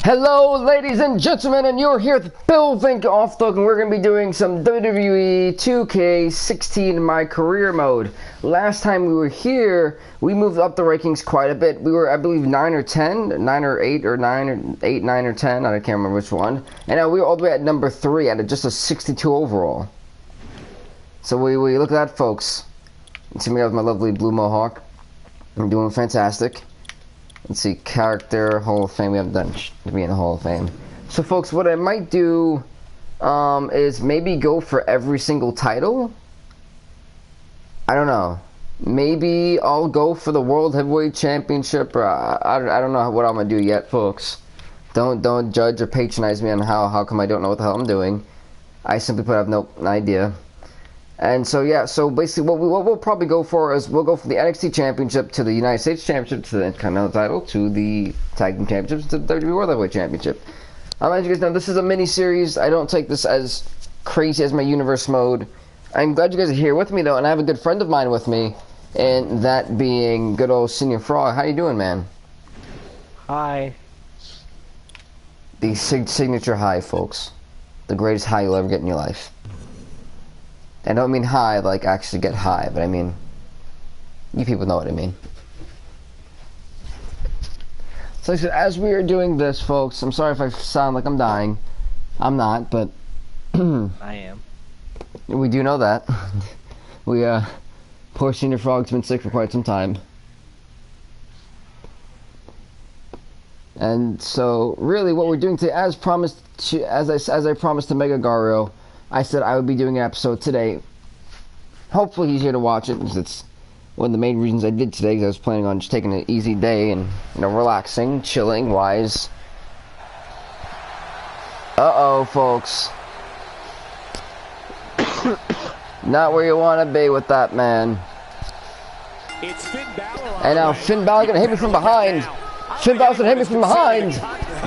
Hello, ladies and gentlemen, and you're here with Bill Vink Off the Hook, and we're going to be doing some WWE 2k16 MyCareer mode. Last time we were here, we moved up the rankings quite a bit. We were, I believe, 9 or 10, 9 or 8, or 9 or 8, 9 or 10, I can't remember which one. And now we're all the way at number 3 at just a 62 overall. So we look at that, folks. You see me with my lovely blue mohawk. I'm doing fantastic. Let's see, character, Hall of Fame. We haven't done to be in the Hall of Fame. So, folks, what I might do is maybe go for every single title. I don't know. Maybe I'll go for the World Heavyweight Championship. Or I don't know what I'm gonna do yet, folks. Don't judge or patronize me on how come I don't know what the hell I'm doing. I simply put, I have no idea. And so yeah, so basically what we'll probably go for is we'll go from the NXT Championship to the United States Championship to the Intercontinental title to the Tag Team Championships to the WWE World Heavyweight Championship. As you guys know, this is a mini-series. I don't take this as crazy as my universe mode. I'm glad you guys are here with me though, and I have a good friend of mine with me, and that being good old Senior Frog. How you doing, man? Hi. The signature high, folks. The greatest high you'll ever get in your life. I don't mean high like actually get high, but I mean, you people know what I mean. So as we are doing this, folks, I'm sorry if I sound like I'm dying. I'm not, but I am. We do know that. Poor Senior Frog's been sick for quite some time. And so, really, what we're doing today, as promised, as I promised to Mega Gario, I said I would be doing an episode today. Hopefully he's here to watch it, because it's one of the main reasons I did today, because I was planning on just taking an easy day and, you know, relaxing, chilling, wise. Uh-oh, folks. Not where you want to be with that, man. It's Finn Balor. And now Finn Balor gonna hit me from behind. Finn Balor's gonna hit me from behind.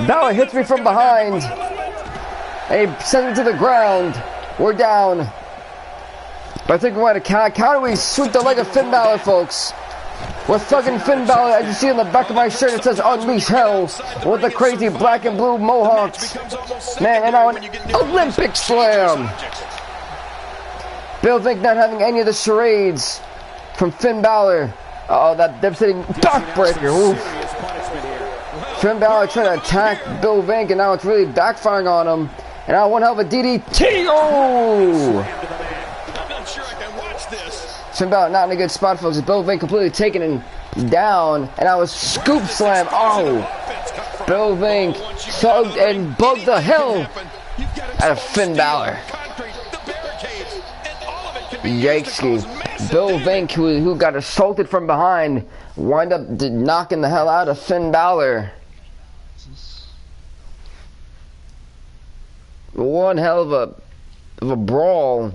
Balor hits me from behind. And he sends me to the ground. We're down. But I think we want to counter. We sweep the leg of Finn Balor, folks. With fucking Finn Balor, as you see on the back of my shirt, it says Unleash Hell. With the crazy black and blue mohawks. Man, and now an Olympic Slam. Bill Vink not having any of the charades from Finn Balor. Oh, that devastating backbreaker. Oof. Finn Balor trying to attack Bill Vink, and now it's really backfiring on him. And now one hell of a DDT. Oh! I'm not sure I can watch this. Finn Balor not in a good spot, folks. Bill Vink completely taken him down, and now a scoop slam. Oh! Bill Vink thugged and bugged the hell out of Finn Balor. Yikes. Bill Vink, who got assaulted from behind, wind up knocking the hell out of Finn Balor. One hell of a brawl,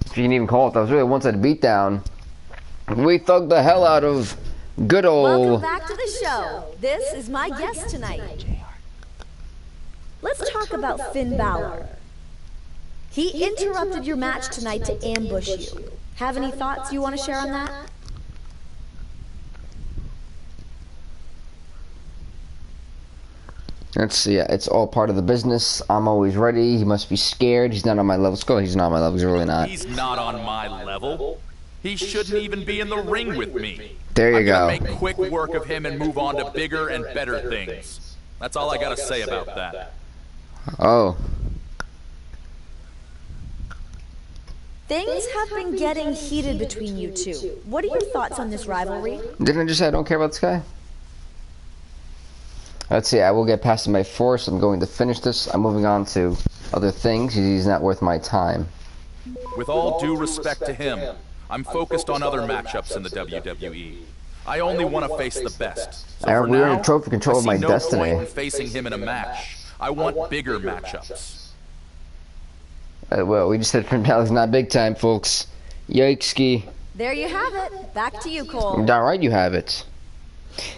if you can even call it. That was really a one-sided beatdown. We thugged the hell out of good old... Welcome back to the show. This is my guest tonight. Let's talk about Finn Balor. He interrupted your match tonight to ambush you. Have any thoughts you want to share on that? Let's see, it's all part of the business. I'm always ready. He must be scared. He's not on my level. Let's go. He's not on my level. He's really not. He's not on my level. He shouldn't even be in the ring with me. There you go. I'm gonna make quick work of him and move on to bigger and better things. That's all I gotta say about that. Oh. Things have been getting heated between you two. What are your thoughts on this rivalry? Didn't I just say I don't care about this guy? Let's see, I will get past him by force. I'm going to finish this. I'm moving on to other things. He's not worth my time. With all due respect to him, I'm focused on other matchups in the WWE. I only want to face the best. So We're in trophy control of my no destiny. Point in facing him in a match. I want bigger matchups. Well, we just said Finn Balor's not big time, folks. Yikes. There you have it. Back to you, Cole. Darn right you have it.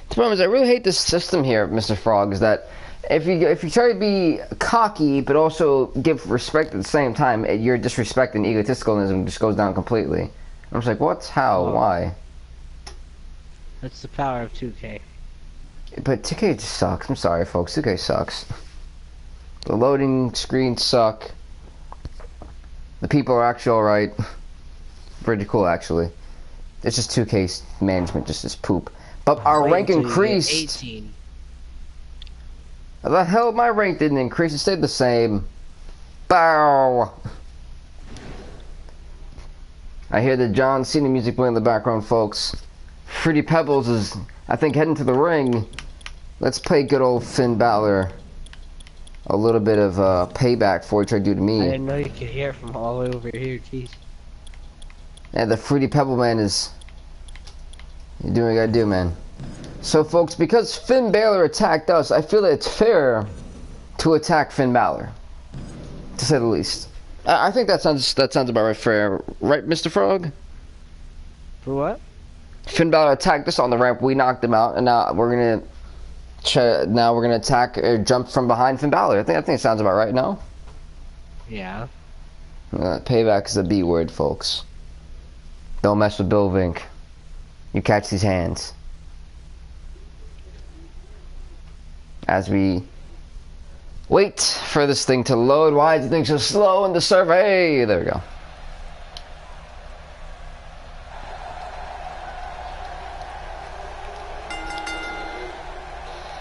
The problem is I really hate this system here, Mr. Frog, is that if you try to be cocky but also give respect at the same time, your disrespect and egotisticalism just goes down completely. I'm just like, what? How? Why? That's the power of 2K. But 2K just sucks. I'm sorry, folks. 2K sucks. The loading screens suck. The people are actually alright. Pretty cool, actually. It's just 2K's management just is poop. But our rank increased. 18. The hell, my rank didn't increase. It stayed the same. Bow. I hear the John Cena music playing in the background, folks. Fruity Pebbles is, I think, heading to the ring. Let's play good old Finn Balor. A little bit of payback for what you tried to do to me. I didn't know you could hear from all over here, jeez. And the Fruity Pebble man is... You're doing what you gotta do, man. So, folks, because Finn Balor attacked us, I feel that it's fair to attack Finn Balor. To say the least. I think that sounds about right, fair. Right, Mr. Frog? For what? Finn Balor attacked us on the ramp, we knocked him out, and now we're gonna attack or jump from behind Finn Balor. I think it sounds about right, no? Yeah. Payback is a B word, folks. Don't mess with Bill Vink. You catch these hands. As we wait for this thing to load. Why is the thing so slow in the server? Hey, there we go.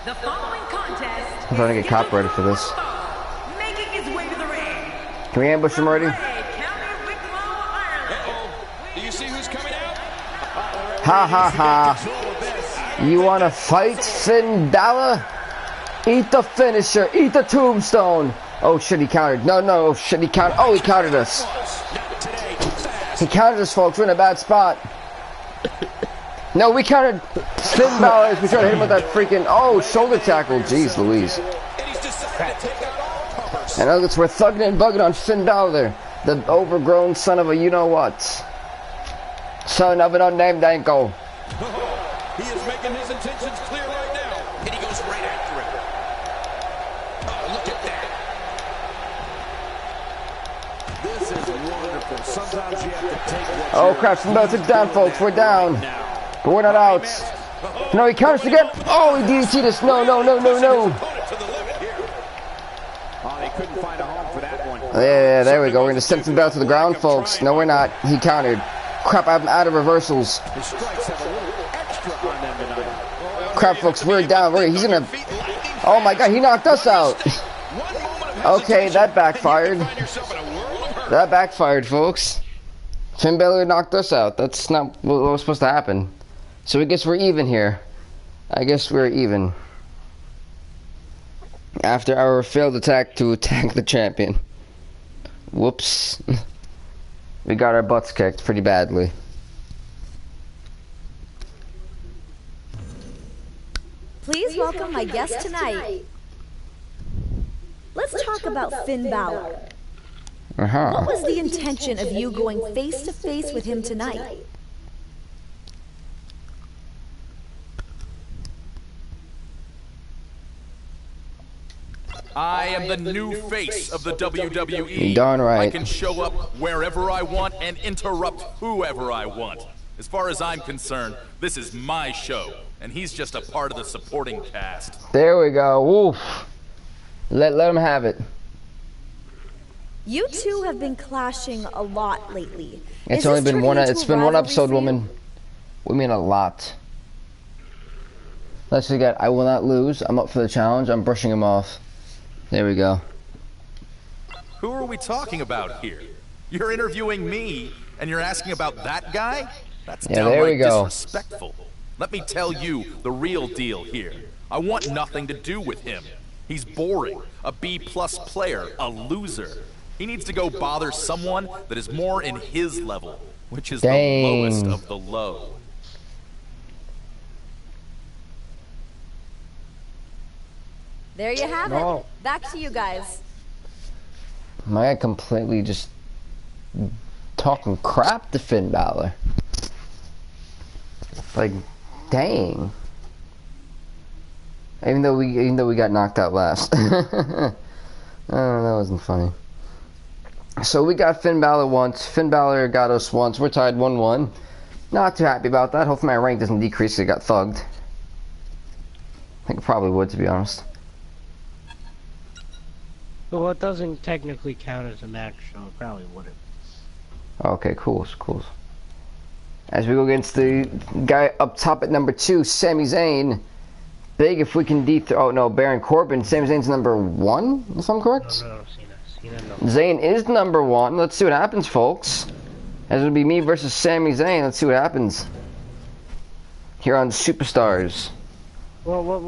The following contest I'm trying to get copyrighted for this. making his way to the ring. Can we ambush him already? Do you see who's coming out? Ha ha ha. You wanna fight, Finn Balor? Eat the finisher. Eat the tombstone. Oh shit, he countered. No, oh shit, he countered. Oh, he countered us. He countered us, folks. We're in a bad spot. No, we countered Finn Balor. We tried to hit him with that freaking... Oh, shoulder tackle. Jeez Louise. And look, we're thugging and bugging on Finn Balor. The overgrown son of a you-know-what. Son of an unnamed ankle. He is making his intentions clear right now. And he goes right after him. Oh, look at that. This is wonderful. Sometimes you have to take what Oh crap, Finn Balor took down, folks. We're down. But we're not out. No, he counters again. Oh, he DDT'd us. No. Oh, they couldn't find a home for that one. Yeah, there we go. We're going to send Finn Balor to the ground, folks. No, we're not. He countered. Crap, I'm out of reversals. The strikes have a little extra on them tonight. Crap, folks, we're down. He's gonna... Oh my god, he knocked us out. Okay, that backfired. That backfired, folks. Finn Balor knocked us out. That's not what was supposed to happen. So I guess we're even here. I guess we're even. After our failed attack to attack the champion. Whoops. We got our butts kicked pretty badly. Please welcome my guest tonight. Let's talk about Finn Balor. What was the intention of you going face to face with him tonight? I am the new face of the WWE. Darn right. I can show up wherever I want and interrupt whoever I want. As far as I'm concerned, this is my show, and he's just a part of the supporting cast. There we go. Woof. Let him have it. You two have been clashing a lot lately. It's Is only this been turning one. into It's a been one rivalry episode, for you? woman. We mean a lot. Let's forget. I will not lose. I'm up for the challenge. I'm brushing him off. There we go. Who are we talking about here? You're interviewing me, and you're asking about that guy? That's Yeah, there we downright go. disrespectful. Let me tell you the real deal here. I want nothing to do with him. He's boring, a B-plus player, a loser. He needs to go bother someone that is more in his level, which is Dang. the lowest of the low. There you have it. Back to you guys. My guy completely just talking crap to Finn Balor. Like, dang. Even though we got knocked out last. Oh, that wasn't funny. So we got Finn Balor once. Finn Balor got us once. We're tied 1-1. Not too happy about that. Hopefully my rank doesn't decrease because I got thugged. think it probably would, to be honest. Well, it doesn't technically count as a match, so it probably wouldn't. Okay, cool, cool. As we go against the guy up top at number 2, Sami Zayn. Big if we can dethrone. Oh no, Baron Corbin. Sami Zayn's number 1, if I'm correct. No, Cena, no. Zayn is number 1. Let's see what happens, folks. As it'll be me versus Sami Zayn. Let's see what happens here on Superstars. Well, what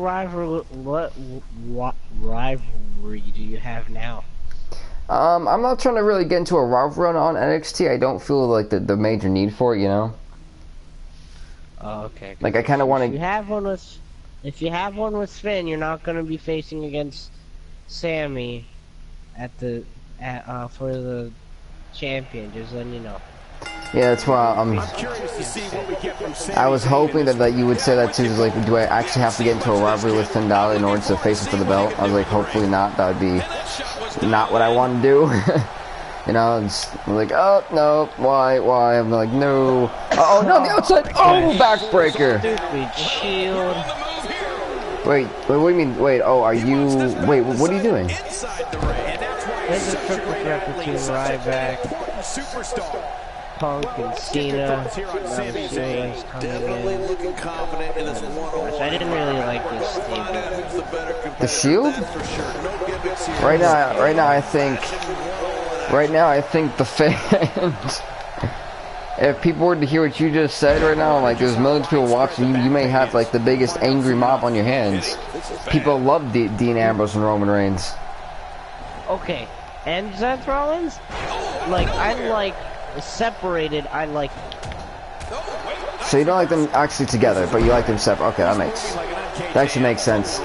rivalry do you have now? I'm not trying to really get into a rivalry run on NXT. I don't feel like the major need for it, you know. Oh, okay. Like I kind of want to. If you have one with Finn, you're not going to be facing against Sammy for the champion. Just letting you know. Yeah, that's why I'm curious to see what we get from Sami. I was hoping that you would say that too. Like, do I actually have to get into a rivalry with Finn Balor in order to face him for the belt? I was like, hopefully not. That would be not what I want to do. You know, it's like, oh no, why? I'm like, no. Oh no, the outside. Oh, backbreaker. Stupid shield. Wait, what do you mean? Wait, oh, are you? Wait, what are you doing? There's a triple threat between Ryback, Punk, and Cena. Definitely looking confident in this one-on-one. I didn't really like this stable. The Shield? Right now, I think the fans. If people were to hear what you just said right now, like there's millions of people watching, you may have like the biggest angry mob on your hands. People love Dean Ambrose and Roman Reigns. Okay, and Seth Rollins? Like, I like separated, I like. So you don't like them actually together, but you like them separate. Okay, that actually makes sense.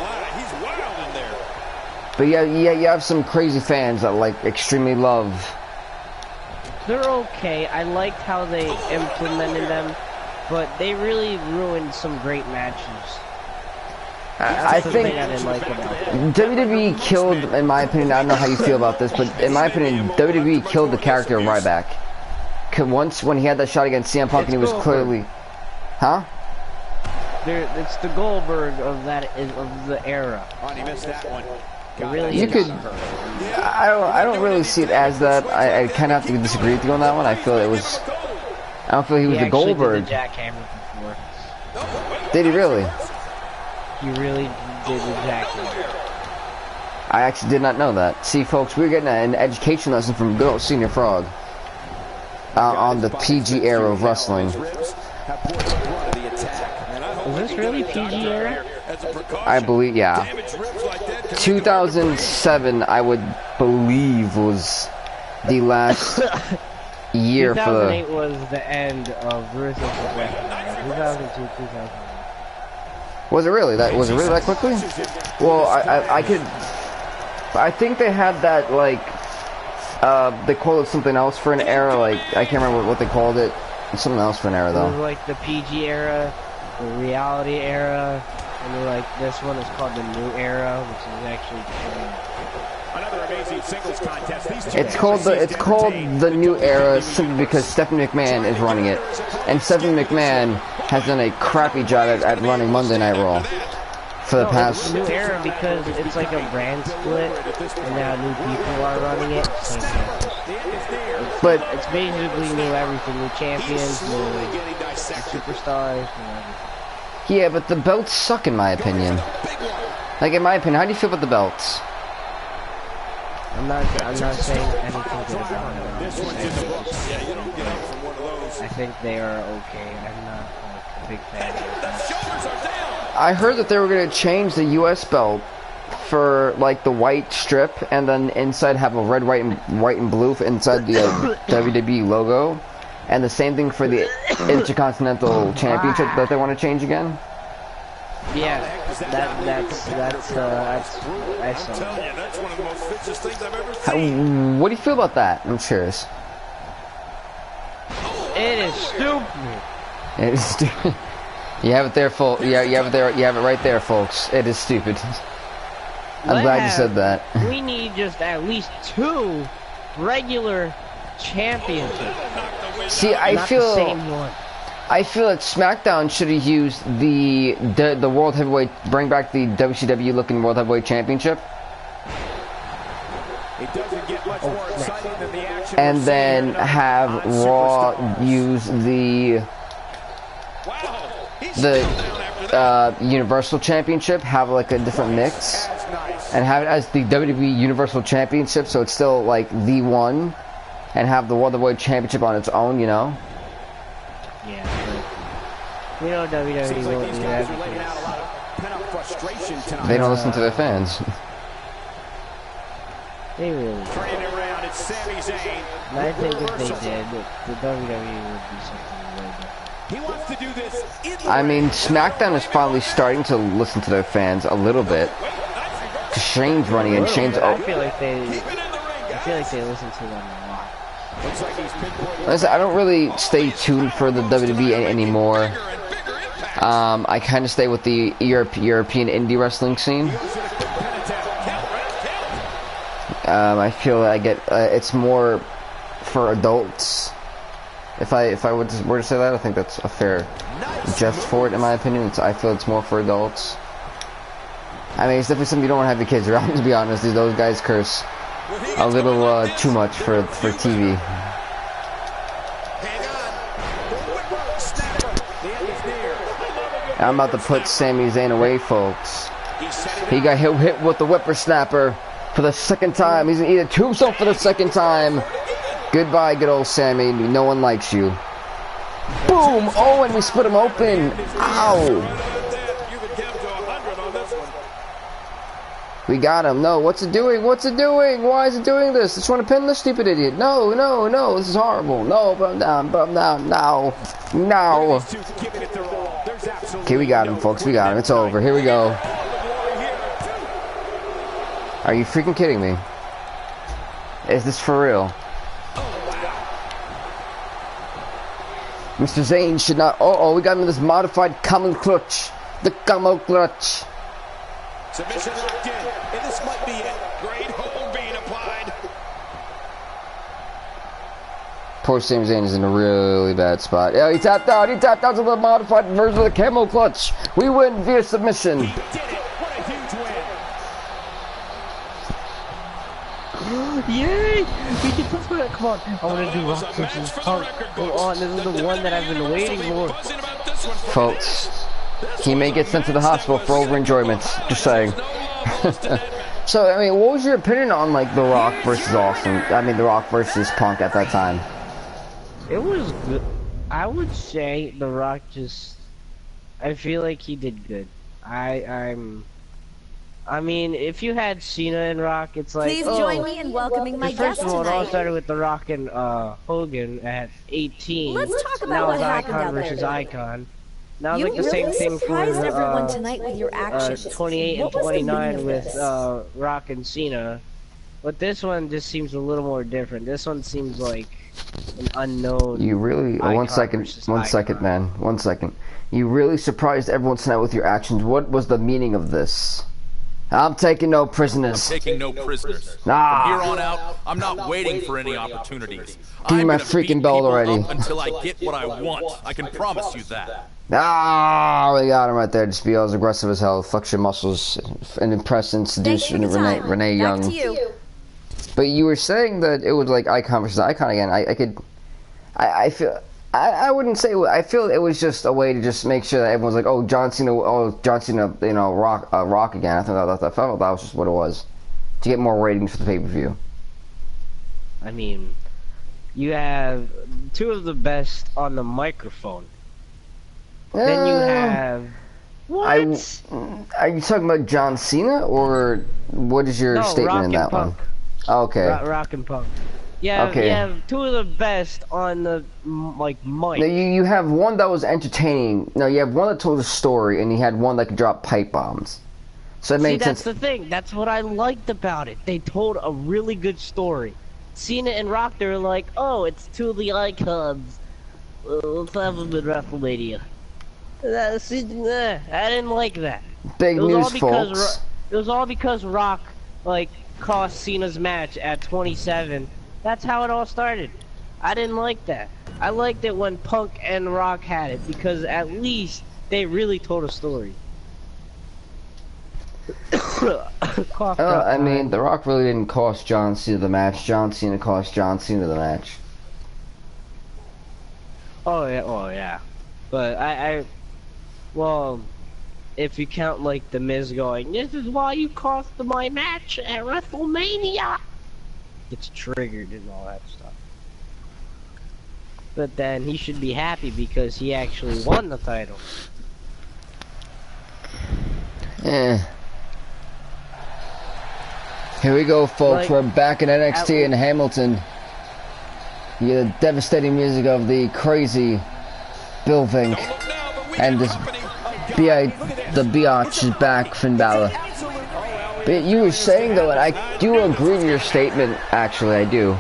But yeah, you have some crazy fans that like extremely love. They're okay. I liked how they implemented them, but they really ruined some great matches. I think WWE killed, in my opinion, I don't know how you feel about this, but in my opinion, WWE killed the character of Ryback. Once when he had that shot against CM Punk and he was clearly... Huh? It's the Goldberg of the era. Oh, you missed that one. You could... I don't really see it as that. I kind of have to disagree with you on that one. I feel it was... I don't feel he was the Goldberg. Did the jackhammer before. Did he really? He really did the jackhammer. I actually did not know that. See, folks, we're getting an education lesson from good old Senior Frog on the PG era of wrestling. Is this really PG era? I believe, yeah. 2007, I would believe, was the last year for the... 2008 was the end of Ruthless Aggression. 2002, 2008. Was it really that? Was it really that quickly? Well, I think they had that like, they called it something else for an era. Like I can't remember what they called it. Something else for an era though. It was like the PG era, the reality era, and then like this one is called the new era, which is actually another amazing singles contest. It's called the new era simply because Stephanie McMahon is running it, and Stephanie McMahon has done a crappy job at running Monday Night Raw for the past. It's the new era because it's like a brand split, and now new people are running it. But it's basically new everything, new champions, new superstars, and everything. Yeah, but the belts suck in my opinion. Like in my opinion, how do you feel about the belts? I'm not saying anything good about them. I think they are okay. I'm not like a big fan of them. I heard that they were going to change the US belt for like the white strip and then inside have a red, white, and blue inside the WWE logo. And the same thing for the Intercontinental Championship that they want to change again. Yeah, that's I saw. That's one of the most vicious things I've ever seen. What do you feel about that? I'm curious. It is stupid. It is stupid. You have it there, Yeah, you have it there. You have it right there, folks. It is stupid. I'm glad you said that. We need just at least 2 regular championships. See, I feel. The same one. I feel that SmackDown should have used the World Heavyweight, bring back the WCW looking World Heavyweight Championship. It doesn't get much more exciting than the action. And then have Raw use the Universal Championship, have like a different mix, and have it as the WWE Universal Championship, so it's still like the one, and have the World Heavyweight Championship on its own, you know? Yeah, but we know WWE won't do that. They don't listen to their fans. They really do. Turning it around, it's Sami Zayn. And I think if they did, the WWE would do something really good. He wants to do this in the I mean, SmackDown is finally starting to listen to their fans a little bit. Cause Shane's running and Shane's. I feel like they listen to them a lot. Looks like he's pinpointing. Listen, I don't really stay tuned for the WWE anymore. I kind of stay with the European indie wrestling scene. I feel I get it's more for adults. If I were to say that, I think that's a fair jest for it, in my opinion. I feel it's more for adults. I mean, it's definitely something you don't want to have your kids around, to be honest. Those guys curse a little too much for TV. I'm about to put Sami Zayn away, folks. He got hit with the whippersnapper for the second time. He's gonna eat a tombstone for the second time. Goodbye, good old Sammy. No one likes you. Boom! Oh, and we split him open. Ow! We got him. No, what's it doing? What's it doing? Why is it doing this? It's trying to pin this stupid idiot. No, no, no. This is horrible. No, but I'm down. But I'm down. No. No. Okay, we got him, folks. We got him. It's over. Here we go. Are you freaking kidding me? Is this for real? Mr. Zayn should not. Oh, we got him in this modified common clutch. The common clutch. Submission locked in, and this might be it. Great hold being applied. Poor Sami Zayn is in a really bad spot. Yeah, he tapped out. He tapped out to the modified version of the camel clutch. We win via submission. He did it. What a huge win. Yay! We did this one. Come on. I want to do Rock versus Punk. Come on, this is the one that I've been waiting for. Folks, he may get sent to the hospital for over-enjoyment. Just saying. So, I mean, what was your opinion on, like, The Rock versus Austin? I mean, The Rock versus Punk at that time? It was good. I would say The Rock just... I feel like he did good. I mean, if you had Cena and Rock, it's like, Please join me in welcoming my guest First of all, it all tonight. started with The Rock and Hogan at 18. Let's talk about now what it's happened Icon out there versus today. Icon. Now it's You like the really same thing for surprised everyone tonight with your actions. 28 What and was the meaning 29 of with this? Rock and Cena. But this one just seems a little more different. This one seems like an unknown. You really... Icon one second, versus man. 1 second. You really surprised everyone tonight with your actions. What was the meaning of this? I'm taking no prisoners. I'm taking no prisoners. Ah. From here on out, I'm not waiting for any opportunities. Give me I'm my gonna freaking beat belt people already. up until I get what I want. I can promise you that. Ah, we got him right there. Just be as aggressive as hell. Flex your muscles and impress and seduce Thank you for your time. Renee Back Young. to you. But you were saying that it was like Icon versus Icon again. I feel... I wouldn't say... I feel it was just a way to just make sure that everyone's like, oh, John Cena, you know, Rock again. I felt that was just what it was. To get more ratings for the pay-per-view. I mean, you have two of the best on the microphone. Then you have... What? Are you talking about John Cena, or what is your statement Rock in that and Punk. one? Oh, okay. Rock and Punk. Yeah, Okay. you have two of the best on the mic. No, you have one that was entertaining. No, you have one that told a story, and you had one that could drop pipe bombs. So it made that's sense. the thing. That's what I liked about it. They told a really good story. Cena and Rock, they were like, oh, it's two of the icons. Let's have them in WrestleMania. I didn't like that. Big news, folks. It was all because Rock, like, cost Cena's match at 27. That's how it all started. I didn't like that. I liked it when Punk and Rock had it because at least they really told a story. I mean, The Rock really didn't cost John Cena the match. John Cena cost John Cena the match. Oh yeah. But well, if you count like the Miz going, this is why you cost my match at WrestleMania. It's triggered and all that stuff. But then he should be happy because he actually won the title. Eh. Here we go, folks. Like, we're back in NXT in Hamilton. You get the devastating music of the crazy Bill Vink. And this the biatch is back, Finn Balor. But you were saying, though, and I do agree with your statement, actually, I do.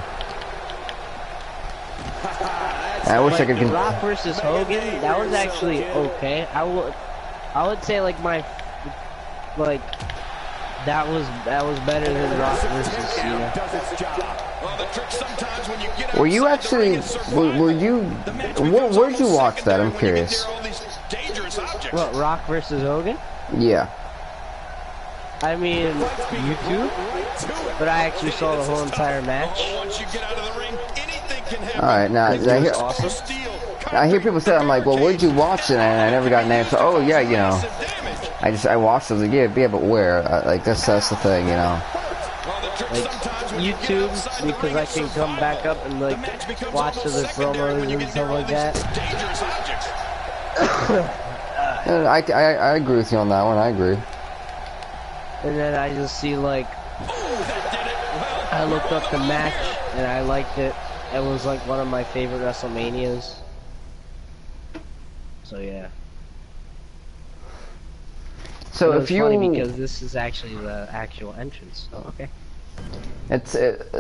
I wish I could... Rock versus Hogan, that was actually okay. I would say, like, that was better than Rock versus Cena. Were you actually, where'd you watch that? I'm curious. What, Rock versus Hogan? Yeah. I mean, YouTube, but I actually saw the whole entire match. Alright, now, I hear people say, I'm like, well, where'd you watch it? And I never got an answer. Oh, yeah, you know. I watched it. I was like, yeah, but where? Like, that's the thing, you know. Like, YouTube, because I can come back up and, like, watch the promos and stuff like that. I agree with you on that one. I agree. And then I just see, like, I looked up the match, and I liked it. It was, like, one of my favorite WrestleManias. So, yeah. So if you... funny because this is actually the actual entrance. Oh, okay.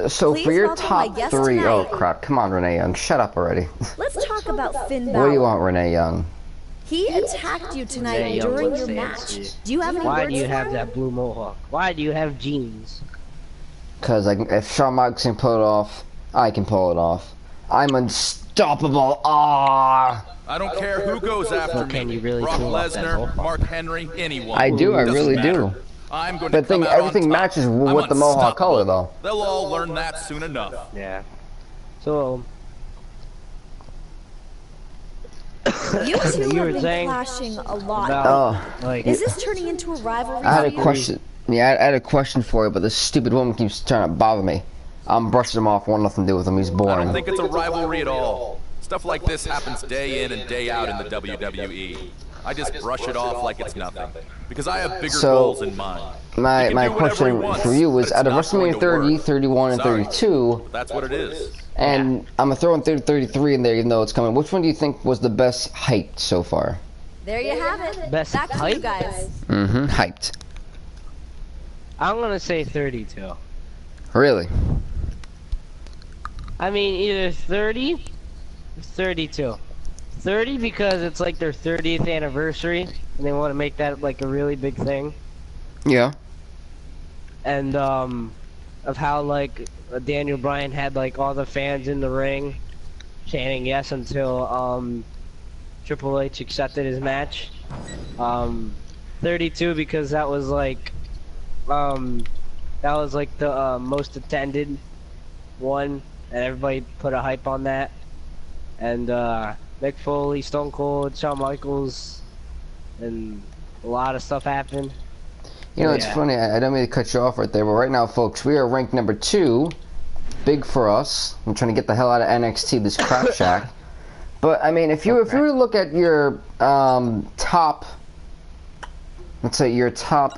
So Please for your welcome top my guest 3... tonight. Oh, crap. Come on, Renee Young. Shut up already. Let's talk about Finn Balor. What do you want, Renee Young? He attacked you tonight Renee Young, during let's your say match. it's Do you have any Why words do you for have him? that blue mohawk? Why do you have jeans? Because if Shawn Michaels can pull it off, I can pull it off. I'm unstoppable. Ah! I don't care who goes after But can me. you really Brock pull off that Lesnar, mohawk? Mark Henry, anyone. I do. I Doesn't really matter. do. I'm going to But come out on everything top. matches I'm with the mohawk unstoppable. color, though. They'll all learn that soon enough. Yeah. So, You two You were have been saying clashing a lot. about, like, Is this turning into a rivalry? I had for a you? question. Yeah, I had a question for you, but this stupid woman keeps trying to bother me. I'm brushing him off. Want nothing to do with him. He's I boring. don't think it's a rivalry at all. Stuff like this happens day in and day out in the WWE. I just brush it off like it's nothing. Because I have bigger goals in mind. My do whatever question he wants, for you was, but out of it's not going WrestleMania to 30, work. 31, and Sorry. 32, But that's what it is. and I'm going to throw in 30, 33 in there even though it's coming. Which one do you think was the best hyped so far? There you have it. Best Back to you hype? guys. Mm-hmm. Hyped. I'm gonna say 32. Really? I mean, either 30 or 32. 30 because it's like their 30th anniversary, and they want to make that like a really big thing. Yeah. And of how like Daniel Bryan had like all the fans in the ring chanting yes until Triple H accepted his match. 32 because that was like the most attended one, and everybody put a hype on that. And Mick Foley, Stone Cold, Shawn Michaels, and a lot of stuff happened. You know, it's Yeah. funny, I don't mean to cut you off right there, but right now, folks, we are ranked number 2. Big for us. I'm trying to get the hell out of NXT, this crap shack. But, I mean, if you were to look at your top, let's say your top,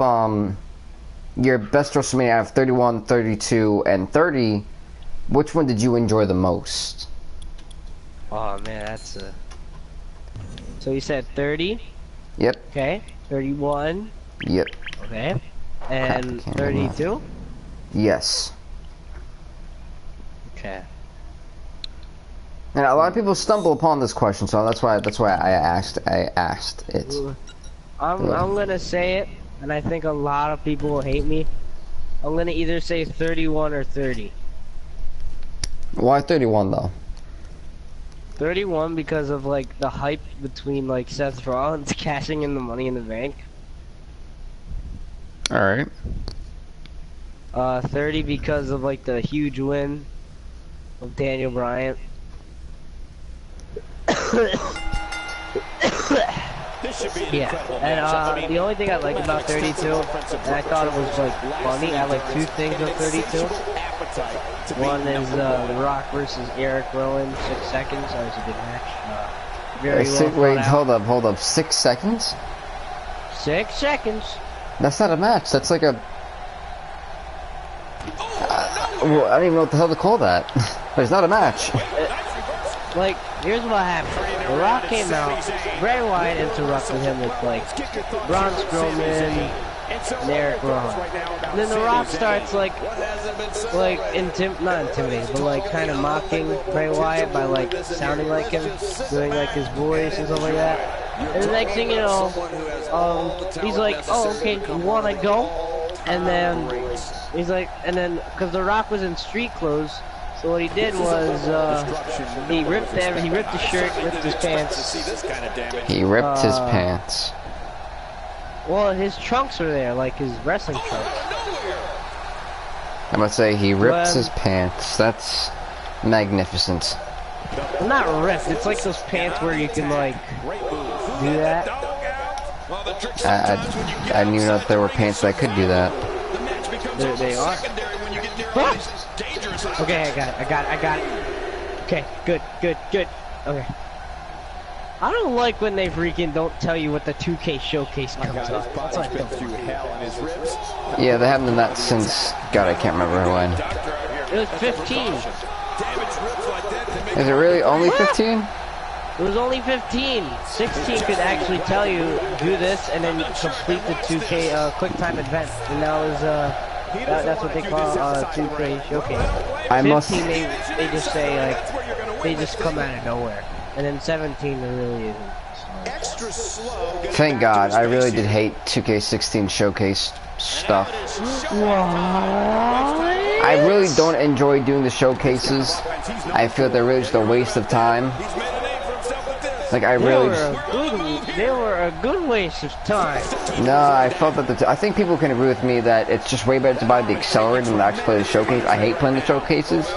your best WrestleMania out of 31, 32, and 30, which one did you enjoy the most? Oh man, that's a... So you said 30? Yep. Okay. 31? Yep. Okay. And Crap, I can't remember. 32? Yes. Okay. And a lot of people stumble upon this question, so that's why I asked it. I'm gonna say it, and I think a lot of people will hate me. I'm gonna either say 31 or 30. Why 31 though? 31 because of like the hype between like Seth Rollins cashing in the Money in the Bank. All right. 30 because of like the huge win of Daniel Bryan. Yeah, and the only thing I like about 32, and I thought it was like funny, I like two things of 32. One is The Rock versus Eric Rowan, 6 seconds. That was a good match. Very well Wait, hold up. 6 seconds? 6 seconds. That's not a match. That's like a. Well, I don't even know what the hell to call that. But it's not a match. Like, here's what happened. The Rock came out, Bray Wyatt interrupted him with, like, Braun Strowman and Eric Rowan. And then The Rock starts, not intimidating, but, like, kind of mocking Bray Wyatt by, like, sounding like him, doing, like, his voice and stuff like that. And the next thing you know, he's like, oh, okay, you wanna go? And then, he's like, because The Rock was in street clothes, so what he did was, he ripped the shirt, ripped his pants. He ripped his pants. Well, his trunks were there, like his wrestling trunks. I must say, he ripped his pants. That's magnificent. Well, not ripped, it's like those pants where you can, like, do that. I didn't even know if there were pants that could do that. They are. Okay, I got it. Okay, good. Okay. I don't like when they freaking don't tell you what the 2K showcase comes up. That's like yeah, they haven't done that since, God, I can't remember when. It was 15. Is it really only 15? It was only 15. 16 could actually tell you, do this, and then complete the 2K quick time event. And that was, that's what they call 2K showcase. 15, they just say, like, they just come out of nowhere. And then 17, there really isn't. Thank God, I really did hate 2k16 showcase stuff. I really don't enjoy doing the showcases. I feel they're really just a waste of time. Like, I really... They were a good waste of time. No, I felt that I think people can agree with me that it's just way better to buy the accelerator than to actually play the showcase. I hate playing the showcases.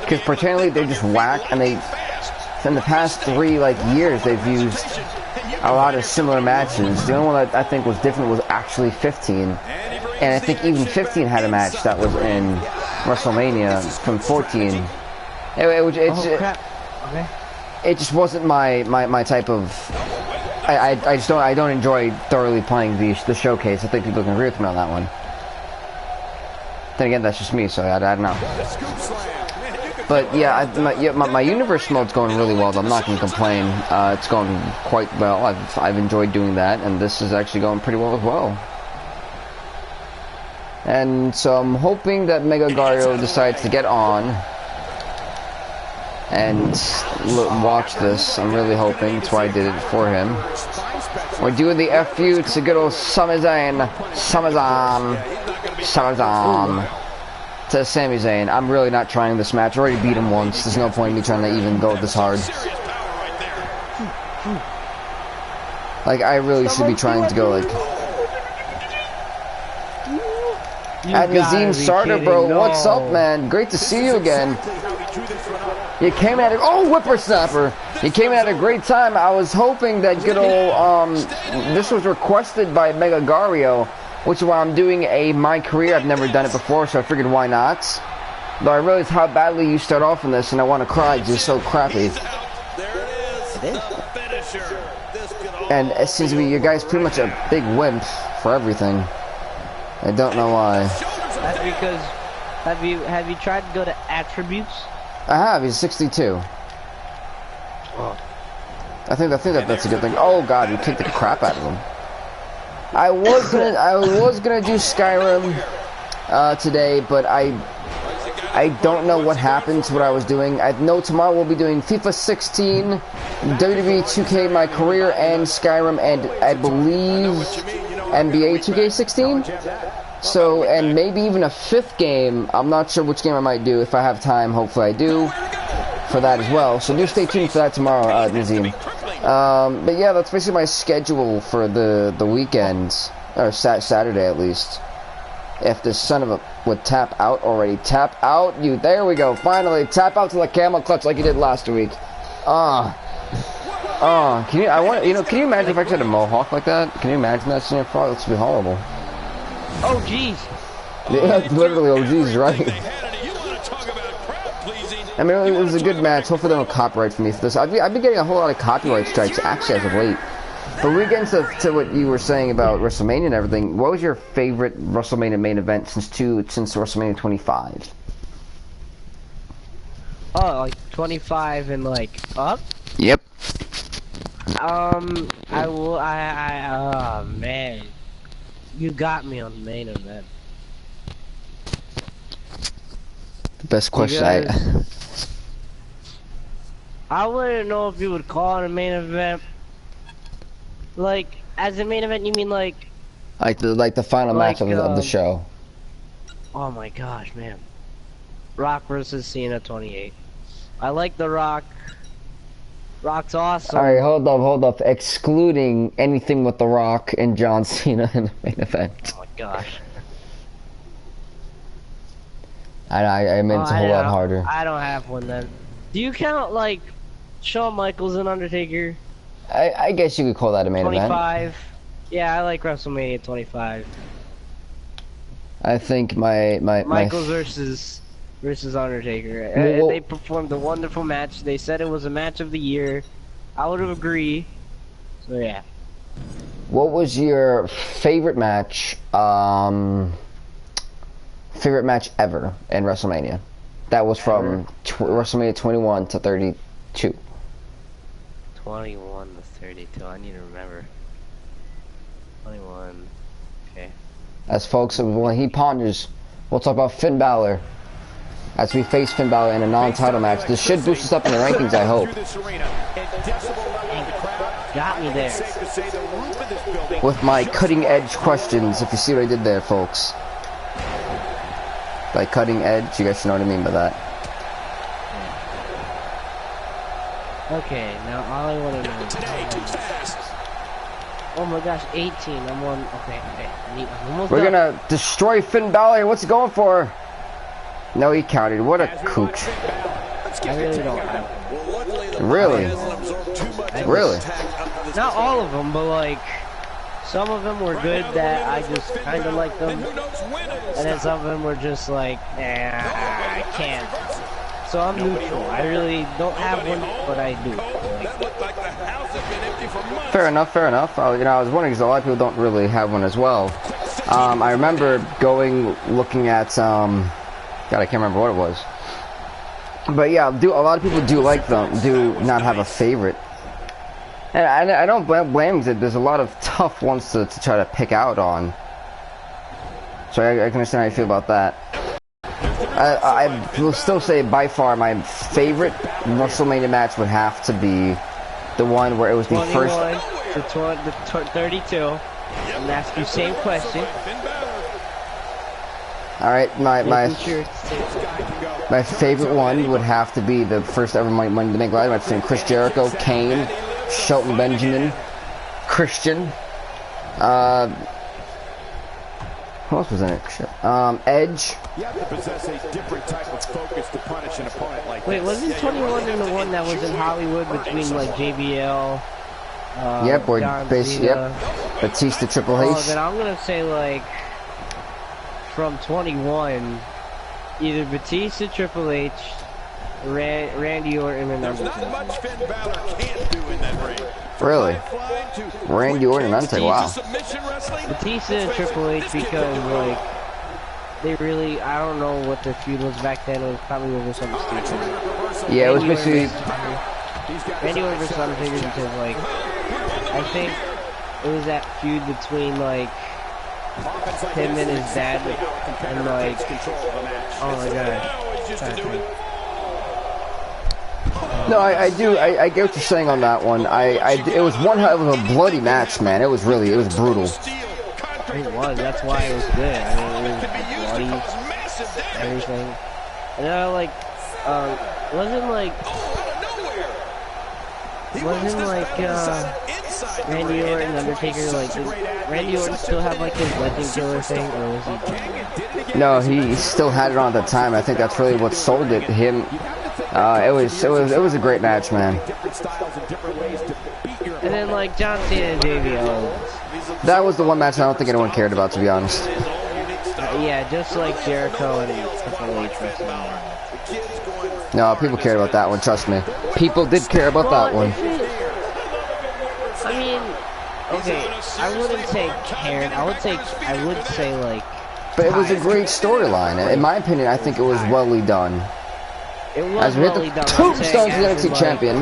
Because pretendly they're just whack, and they... In the past 3, years, they've used a lot of similar matches. The only one that I think was different was actually 15. And I think even 15 had a match that was in WrestleMania from 14. It just wasn't my type of... I don't enjoy thoroughly playing the showcase. I think people can agree with me on that one. Then again, that's just me, so I don't know. But yeah, my universe mode's going really well. I'm not gonna complain. It's going quite well. I've enjoyed doing that, and this is actually going pretty well as well. And so I'm hoping that Mega Gario decides to get on and watch this. I'm really hoping. That's why I did it for him. We're doing the Ep2 to good old Sami Zayn. To Sami Zayn. I'm really not trying this match. I already beat him once. There's no point in me trying to even go this hard. Like, I really should be trying to go, like... At Nazim Sarter, bro. No. What's up, man? Great to see you again. You came at it. Oh, whippersnapper! You came at a great time. I was hoping that good old this was requested by Mega Gario, which is why I'm doing a MyCareer. I've never done it before, so I figured why not. But I realized how badly you start off in this, and I want to cry because it's so crappy. And it seems to be your guy's pretty much a big wimp for everything. I don't know why. That's because have you tried to go to attributes? I have. He's 62. Oh. I think that's a good thing. Oh God, you kicked the crap out of him. I was gonna do Skyrim today, but I don't know what happened to what I was doing. I know tomorrow we'll be doing FIFA 16, WWE 2K MyCareer, and Skyrim, and I believe NBA 2k16. So, and maybe even a 5th game. I'm not sure which game I might do. If I have time, hopefully I do. for that as well. So do stay tuned for that tomorrow, Nazim. But yeah, that's basically my schedule for the weekends, or Saturday at least. If the son of a would tap out already, tap out you. There we go. Finally, tap out to the camel clutch like you did last week. Can you? I want Can you imagine if I actually had a mohawk like that? Can you imagine that scene? Probably this would be horrible. Oh jeez. Yeah, literally. Oh jeez, right. I mean, it was a good match. Hopefully they don't copyright for me for this. I've been getting a whole lot of copyright strikes actually as of late. But we get into what you were saying about WrestleMania and everything. What was your favorite WrestleMania main event since WrestleMania 25? Oh, like 25 and like up? Yep. Oh man, you got me on the main event. The best question I wouldn't know if you would call it a main event. Like, as a main event, you mean like the final match of the show. Oh my gosh, man. Rock versus Cena 28. I like The Rock. Rock's awesome. Alright, hold up. Excluding anything with The Rock and John Cena in the main event. Oh my gosh. I meant it's a whole lot harder. I don't have one then. Do you count like Shawn Michaels and Undertaker? I guess you could call that a main 25. event. Yeah, I like WrestleMania 25. I think my Michaels versus Undertaker. Well, they performed a wonderful match. They said it was a match of the year. I would agree. So yeah. What was your favorite match? Favorite match ever in WrestleMania? That was from WrestleMania 21 to 32. 21 to 32. I need to remember. 21. Okay. As folks, when he ponders, we'll talk about Finn Balor. As we face Finn Balor in a non-title match. This should boost us up in the rankings, I hope. Got me there. With my cutting-edge questions, if you see what I did there, folks. By cutting edge, you guys should know what I mean by that. Okay, now all I want to know is... Oh my gosh, 18. I'm on... Okay. I'm almost We're done. gonna destroy Finn Balor. What's he going for? No, he counted. What a cooch. I really don't have them. Really? Really? Not all of them, but like... Some of them were good that I just kind of liked them. And then some of them were just like, I can't. So I'm neutral. I really don't have one, but I do. Fair enough. I was wondering because a lot of people don't really have one as well. I remember looking at God, I can't remember what it was. But yeah, a lot of people do like them, do not have a favorite. And I don't blame them. There's a lot of tough ones to try to pick out on. So I can understand how you feel about that. I will still say by far my favorite WrestleMania match would have to be the one where it was the first... The 32. And ask you same question. Alright, my favorite one would have to be the first ever Money in the Bank Ladder match between Chris Jericho, Kane, Shelton Benjamin, Christian, who else was in it? Edge. You have to possess a different type of focus to punish an opponent like Wait, wasn't 21 in the one that was in Hollywood between like JBL? Yep, or John Cena. Yep. Batista, Triple H. Oh, then I'm gonna say like from 21, either Batista, Triple H, Randy Orton, and Undertaker. Not much Finn Balor can't do in that ring. Really? Randy Orton and Undertaker, wow. Batista and Triple H because like they really, I don't know what their feud was back then. It was probably over something stupid. Yeah, it was basically Randy Orton versus Undertaker because like I think it was that feud between like him and his dad and like oh my god. No, I do. I get what you're saying on that one. It was it was a bloody match, man. It was brutal. It was. That's why it was good. I mean, it was bloody, everything. And then I like, wasn't like Randy Orton and Undertaker, like, did Randy Orton still have like his legend killer thing, or was he? No, he still had it on at the time. I think that's really what sold it. Him. It was a great match, man. And then like John Cena and Davey Owens. That was the one match I don't think anyone cared about, to be honest. Yeah, just like Jericho and Triple H wrestling. No, people cared about that one. Trust me. People did care about that one. I mean, okay, I wouldn't say cared. I would say like. But it was a great storyline. In my opinion, I think it was well done. It was as we hit the tombstones of the NXT champion.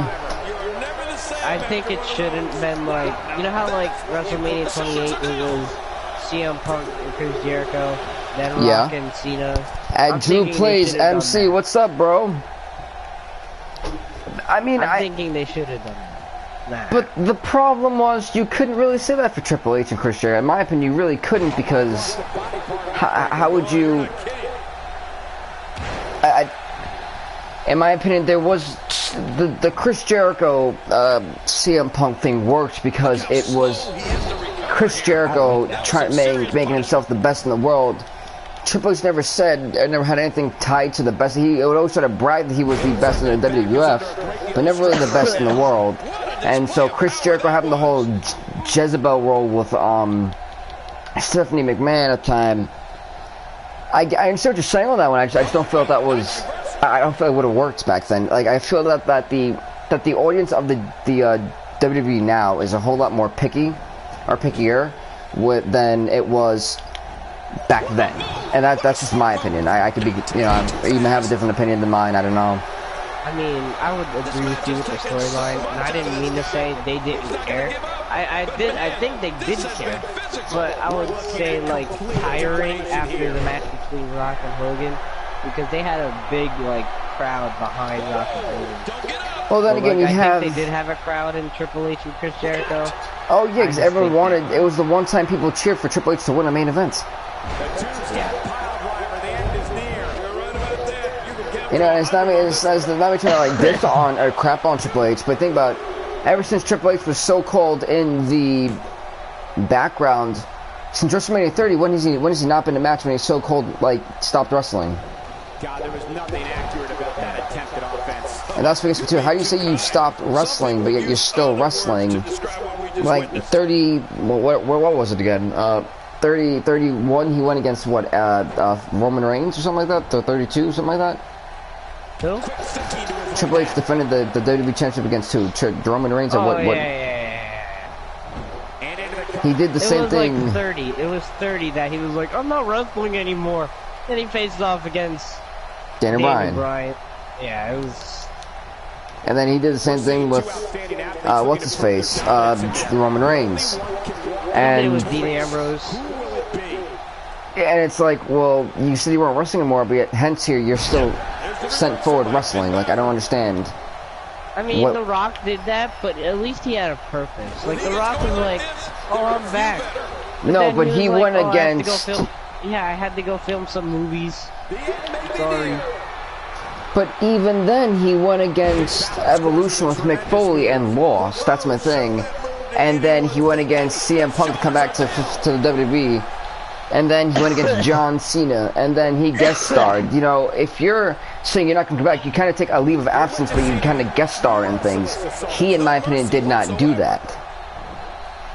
I think it shouldn't been like, you know how like WrestleMania 28 it was CM Punk and Chris Jericho, then Rock and Cena. And Drew plays MC. What's up, bro? I mean, I'm thinking they should have done that. Nah. But the problem was you couldn't really say that for Triple H and Chris Jericho. In my opinion, you really couldn't, because how would you? In my opinion, there was the Chris Jericho CM Punk thing worked because it was Chris Jericho making himself the best in the world. Triple H never had anything tied to the best. He would always try to brag that he was the best in the WWF, but never really the best in the world. And so Chris Jericho having the whole Jezebel role with Stephanie McMahon at the time. I understand what you're saying on that one. I just don't feel that was. I don't feel it would have worked back then. Like, I feel that the audience of the WWE now is a whole lot more pickier than it was back then, and that's just my opinion. I could be, you know, you may have a different opinion than mine. I don't know. I mean, I would agree with you with the storyline, and I didn't mean to say they didn't care. I think they did care, but I would say like tiring after the match between Rock and Hogan, because they had a big like crowd behind Rock and Hogan. Well, then again, like, I think they did have a crowd in Triple H and Chris Jericho. Oh yeah, because everyone wanted. It was the one time people cheered for Triple H to win a main event. Yeah. You know, it's not me trying to like diss on or crap on Triple H, but think about it, ever since Triple H was so called in the background since WrestleMania 30, when has he not been in a match when he's so called like stopped wrestling? God, there was nothing accurate about that attempted offense. And that's what gets me too. How do you say you stopped wrestling, but yet you're still wrestling? Like 30, what was it again? 31. He went against what? Roman Reigns or something like that. 32, something like that. Who? Triple H defended the WWE Championship against who? Roman Reigns or what? Yeah. He did the same thing. Like 30. It was 30 that he was like, I'm not wrestling anymore. Then he faced off against Daniel Bryan. Yeah, it was. And then he did the same thing with what's his face? Roman Reigns. And it was Dean Ambrose. And it's like, well, you said you weren't wrestling anymore, but yet hence here you're still sent forward wrestling. Like, I don't understand. I mean, The Rock did that, but at least he had a purpose. Like, The Rock was like, oh, I'm back. But he went against. Yeah, I had to go film some movies. Sorry. But even then, he went against Evolution with Mick Foley and lost. That's my thing. And then he went against CM Punk to come back to the WWE. And then he went against John Cena. And then he guest starred. You know, if you're saying you're not going to come back, you kind of take a leave of absence, but you kind of guest star in things. He, in my opinion, did not do that.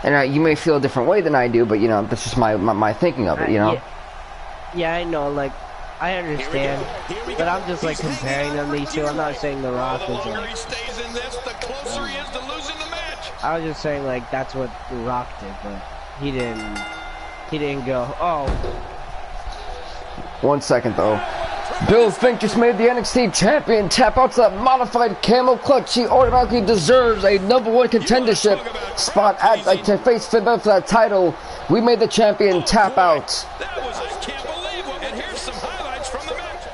And you may feel a different way than I do, but, you know, that's just my thinking of it, you know? Yeah, I know, like, I understand, but I'm just like comparing them these two. I'm not saying The Rock was like. I was just saying like that's what The Rock did, but he didn't go. Oh. 1 second though. Bill Fink just made the NXT champion. Tap out to that modified camel clutch. He automatically deserves a #1 contendership spot at to face Finn Balor for that title. We made the champion tap out.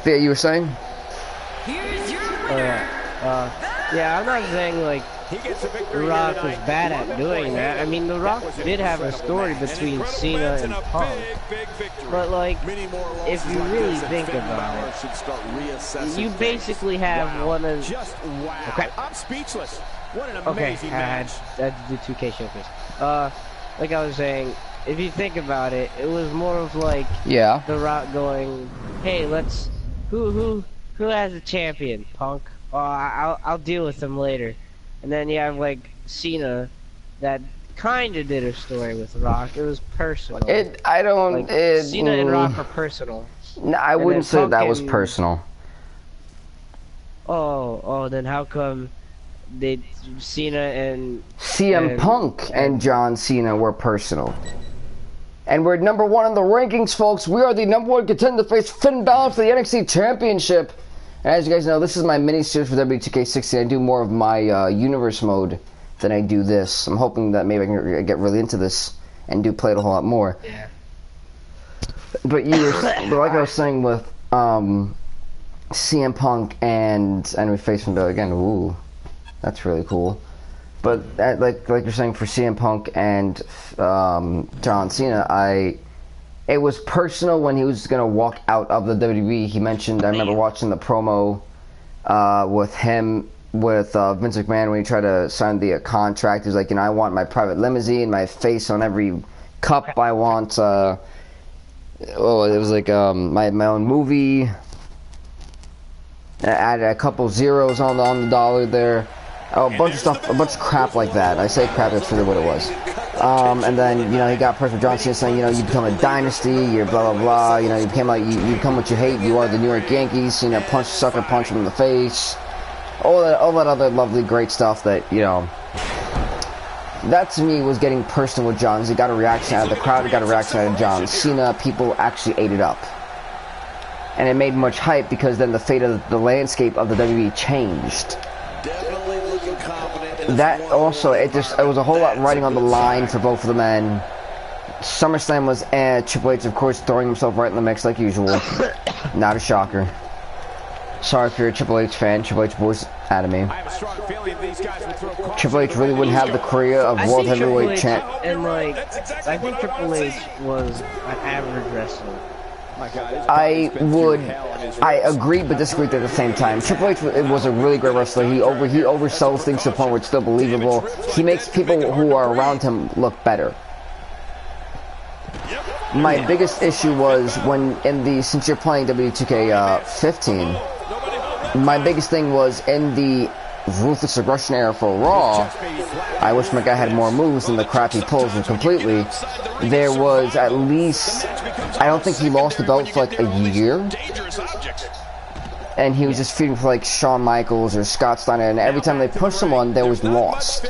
Yeah, you were saying? Here's your Yeah, I'm not saying like He gets a The victory Rock here was tonight. bad at doing that. I mean, The Rock did have a story between Cena and Punk. But, like, if you really think about it, you basically have one of... Just wow. Okay. I'm speechless. What an Okay, amazing match. I had to do 2K showcase. Like I was saying, if you think about it, it was more of like Yeah. The Rock going, "Hey, let's who has a champion? Punk. Oh, I'll deal with him later." And then you have like Cena, that kind of did a story with Rock. It was personal. Like, Cena and Rock are personal. No, I wouldn't say that was personal. Oh, then how come Cena and CM Punk and John Cena were personal. And we're number 1 in the rankings, folks. We are the number 1 contender to face Finn Balor for the NXT Championship. And as you guys know, this is my mini-series for WWE 2k16. I do more of my universe mode than I do this. I'm hoping that maybe I can get really into this and do play it a whole lot more. Yeah. But but like I was saying with CM Punk and we face Finn Balor again. Ooh. That's really cool. But like you're saying for CM Punk and John Cena, it was personal when he was gonna walk out of the WWE. He mentioned, I remember watching the promo with him with Vince McMahon when he tried to sign the contract. He was like, I want my private limousine, my face on every cup. I want it was like my own movie. I added a couple zeros on the dollar there. Oh, a bunch of stuff, a bunch of crap like that. I say crap, that's really what it was. And then, he got personal John Cena saying, you become a dynasty, you're blah, blah, blah, you became like, you become what you hate, you are the New York Yankees, sucker punch him in the face. All that other lovely, great stuff that, that to me was getting personal with John. He got a reaction out of the crowd, got a reaction out of John Cena, people actually ate it up. And it made much hype because then the fate of the landscape of the WWE changed. That also, it was a whole lot riding on the line for both of the men. SummerSlam was Triple H, of course, throwing himself right in the mix like usual. Not a shocker. Sorry if you're a Triple H fan. Triple H boys out of me. Triple H really wouldn't have the career of World Heavyweight Champ. And I think Triple H was an average wrestler. I agree but disagree at the same time. Triple H was a really great wrestler. He oversells things to the point where it's still believable. He makes people who are around him look better. My biggest issue was since you're playing WWE 2k15, my biggest thing was in the Ruthless Aggression era for Raw. I wish my guy had more moves than the crap he pulls completely. There was at least, I don't think he lost the belt for like a year. And he was just feuding for like Shawn Michaels or Scott Steiner, and every time they pushed someone, they was lost.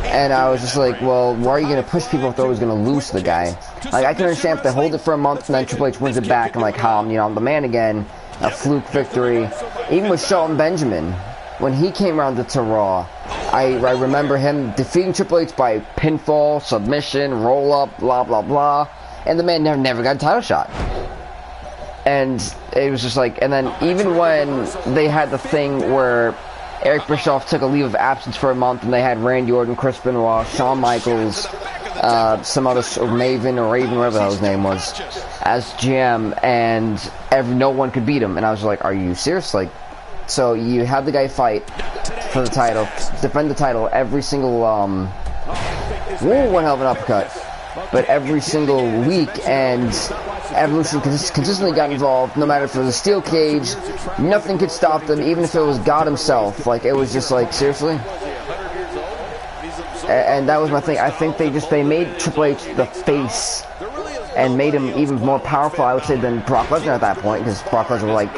And I was just like, well, why are you going to push people if they're always going to lose to the guy? Like, I can understand if they hold it for a month and then Triple H wins it back and like, I'm the man again, a fluke victory. Even with Shelton Benjamin, when he came around to Raw, I remember him defeating Triple H by pinfall, submission, roll-up, blah, blah, blah. And the man never got a title shot. And it was just like, and then even when they had the thing where Eric Bischoff took a leave of absence for a month and they had Randy Orton, Chris Benoit, Shawn Michaels, some other, Maven or Raven, whatever the hell his name was, as GM, and no one could beat him. And I was like, are you serious? Like, so you have the guy fight for the title, defend the title every single, one hell of an uppercut, but every single week, and Evolution consistently got involved, no matter if it was a steel cage, nothing could stop them, even if it was God himself. Like, it was just like, seriously? And that was my thing. I think they made Triple H the face and made him even more powerful, I would say, than Brock Lesnar at that point, because Brock Lesnar was like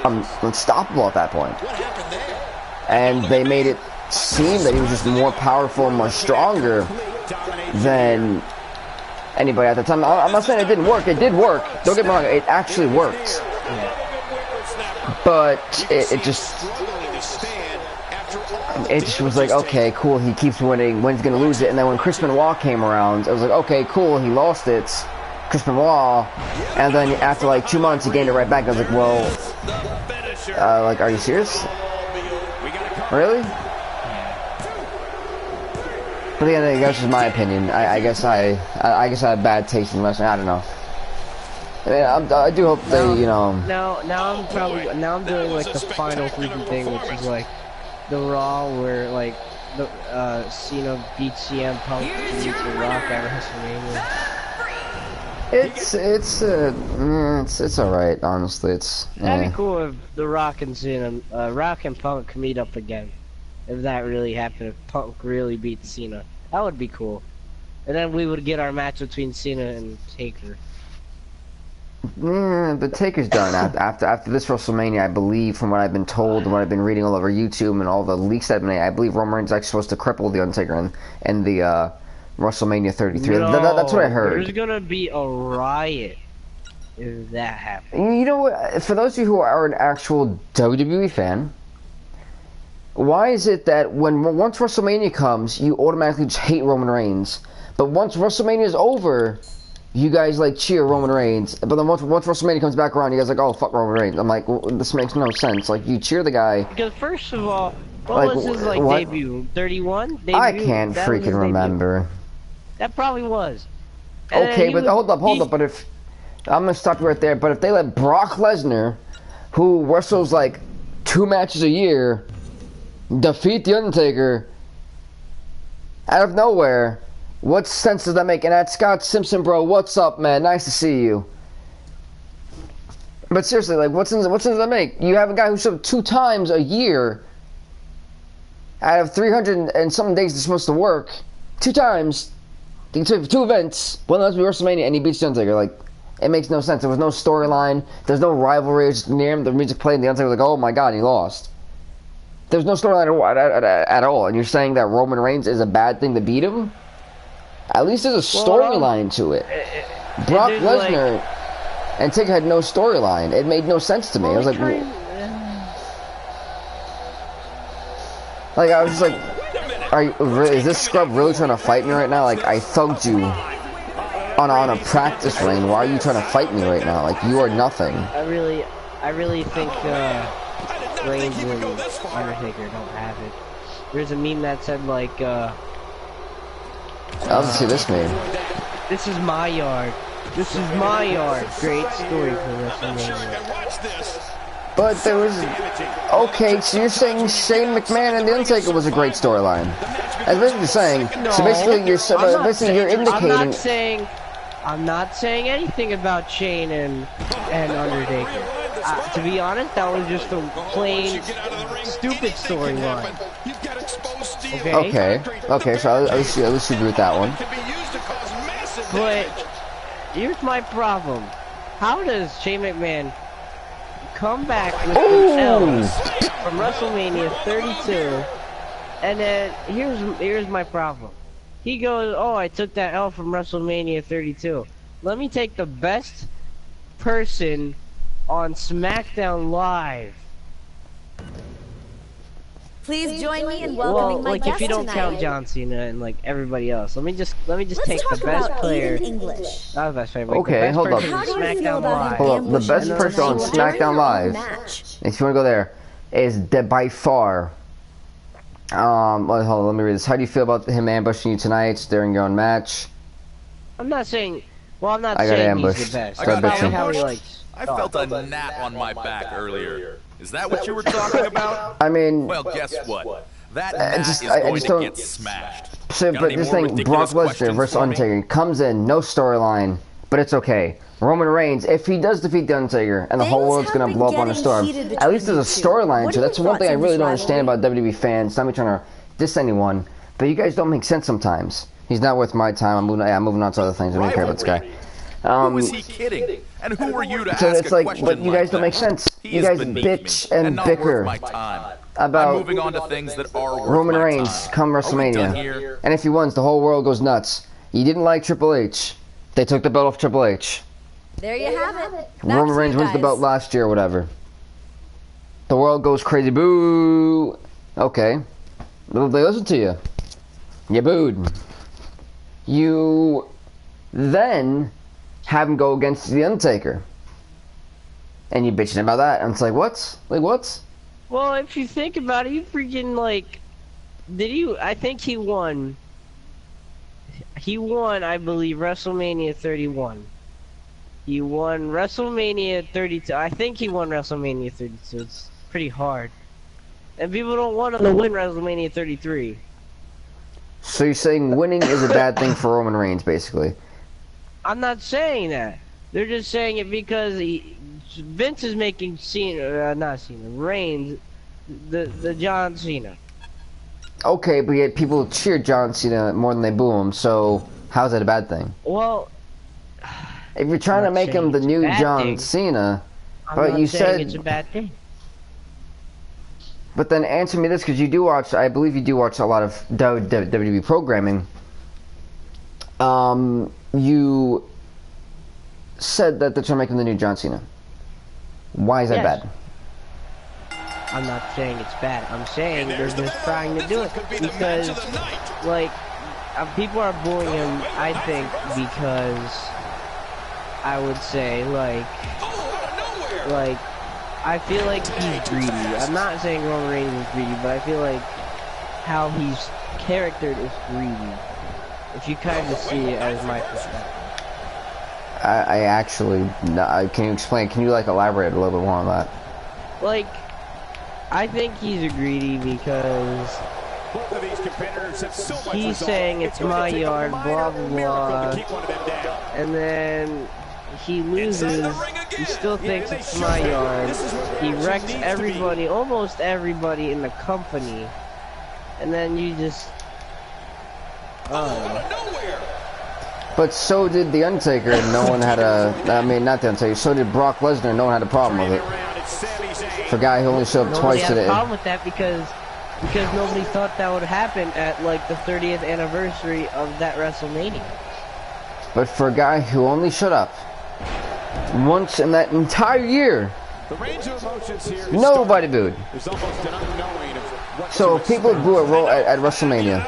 unstoppable at that point. And they made it seem that he was just more powerful and more stronger than anybody at the time. I'm not saying it didn't work. It did work. Don't get me wrong. It actually worked. But it just was like, okay, cool. He keeps winning. When's he gonna lose it? And then when Chris Benoit came around, it was like, okay, cool. He lost it, Chris Benoit. And then after like 2 months, he gained it right back. I was like, well, like, are you serious? Really? But again, that's just my opinion. I guess I have bad taste in wrestling. I don't know. I do hope they, you know. Now I'm doing like the final freaking thing, which is like the Raw where like the Cena beats CM Punk and beats The Rock at WrestleMania. It's alright, honestly. That'd be cool if The Rock and Cena, Rock and Punk meet up again. If that really happened, if Punk really beat Cena, that would be cool. And then we would get our match between Cena and Taker. The Taker's done after this WrestleMania. I believe, from what I've been told and what I've been reading all over YouTube and all the leaks that I've been, I believe Roman Reigns is actually supposed to cripple the Undertaker in the WrestleMania 33. No, that's what I heard. There's gonna be a riot if that happens. You know what? For those of you who are an actual WWE fan, why is it that once WrestleMania comes, you automatically just hate Roman Reigns, but once WrestleMania is over, you guys like cheer Roman Reigns, but then once WrestleMania comes back around, you guys like, oh fuck Roman Reigns. I'm like, well, this makes no sense. Like, you cheer the guy. Because first of all, what was his debut? 31? I can't freaking remember. That probably was. Okay, but hold up. But if I'm gonna stop you right there. But if they let Brock Lesnar, who wrestles like 2 matches a year, defeat the Undertaker out of nowhere, what sense does that make? And that's Scott Simpson, bro. What's up, man? Nice to see you. But seriously, like, what sense does that make? You have a guy who showed 2 times a year out of 300 and something days they're supposed to work. 2 times, 2 events. One of those be WrestleMania, and he beats the Undertaker. Like, it makes no sense. There was no storyline. There's no rivalry. It's just near him. The music played, and the Undertaker was like, oh my god, he lost. There's no storyline at all. And you're saying that Roman Reigns is a bad thing to beat him? At least there's a storyline to it. Brock Lesnar and Taker had no storyline. It made no sense to me. I was like, I was just like, is this scrub really trying to fight me right now? Like, I thugged you on a practice ring. Why are you trying to fight me right now? Like, you are nothing. I really think Reigns and Undertaker don't have it. There's a meme that said like, I'll see this meme. This is my yard. This is my yard. Great story for WrestleMania. But there was... Okay, so you're saying Shane McMahon and The Undertaker was a great storyline. That's basically what you're saying. No, so basically you're indicating... I'm not saying anything about Shane and Undertaker. To be honest, that was just a plain stupid storyline. Okay, so at least you agree with that one. But here's my problem. How does Shane McMahon come back with an L from WrestleMania 32, and then here's my problem. He goes, oh, I took that L from WrestleMania 32. Let me take the best person on SmackDown Live. Please join me in welcoming my like guest if you don't tonight. count John Cena and like everybody else, let me just take the best player. English. Not the best player. Like Okay, the best hold up. person on How do you feel SmackDown about Live. Hold up, the best person on SmackDown Live, if you want to go there, is by far. Hold on, let me read this. How do you feel about him ambushing you tonight during your own match? I'm not saying. Well, I'm not I got saying ambushed. he's the best. I got That's probably ambushed. how he likes. I felt a gnat on my back earlier. Is that what you were talking about? I mean... Well, guess what? That gnat is I going just to don't... get smashed. So, but this thing, Brock Lesnar versus Undertaker, comes in, no storyline, but it's okay. Roman Reigns, if he does defeat the Undertaker, and the whole world's gonna blow up on a storm, at least there's a storyline to it. That's one thing I really don't understand about WWE fans. Not me trying to diss anyone, but you guys don't make sense sometimes. He's not worth my time. I'm moving on to other things. I don't care about this guy. Who was he kidding? And who are you to So ask it's a like, question but you guys don't make sense. You guys bitch and bicker about moving on to things that are worth Roman my Reigns time. come Are we done WrestleMania, here? and if he wins, the whole world goes nuts. You didn't like Triple H. They took the belt off Triple H. There you have it. Roman Reigns wins the belt last year or whatever. The world goes crazy. Boo! Okay. They listen to you. You booed. You then have him go against The Undertaker. And you bitching about that. And it's like, what? Like, what? Well, if you think about it, you freaking like, I think he won he won, I believe, WrestleMania 31. He won WrestleMania 32. I think he won WrestleMania 32. It's pretty hard. And people don't want him to win WrestleMania 33. So you're saying winning is a bad thing for Roman Reigns, basically? I'm not saying that. They're just saying it because Vince is making Reigns, the John Cena. Okay, but yet people cheer John Cena more than they boo him, so how's that a bad thing? Well, if you're trying to make him the new John Cena, but you said it's a bad thing. But then answer me this, because you do watch, I believe you do watch a lot of WWE programming. You said that they're trying to make him the new John Cena. Why is that bad? I'm not saying it's bad. I'm saying they're just trying to do it because, like, people are booing him, I think, because I would say, like, I feel like he's greedy. I'm not saying Roman Reigns is greedy, but I feel like how he's charactered is greedy. If you kind of see it as my perspective. I actually, can you explain, can you like elaborate a little bit more on that? Like, I think he's greedy because both of these competitors have so much he's saying it's my yard, blah blah blah, and then he loses, he still thinks it's my yard, he wrecks everybody, almost everybody in the company, and then you just, But so did The Undertaker, and no one had I mean, not The Undertaker, so did Brock Lesnar, and no one had a problem with it. For a guy who only showed up twice today. Nobody had a problem with that because nobody thought that would happen at, like, the 30th anniversary of that WrestleMania. But for a guy who only showed up once in that entire year, nobody booed. So if people boo at WrestleMania,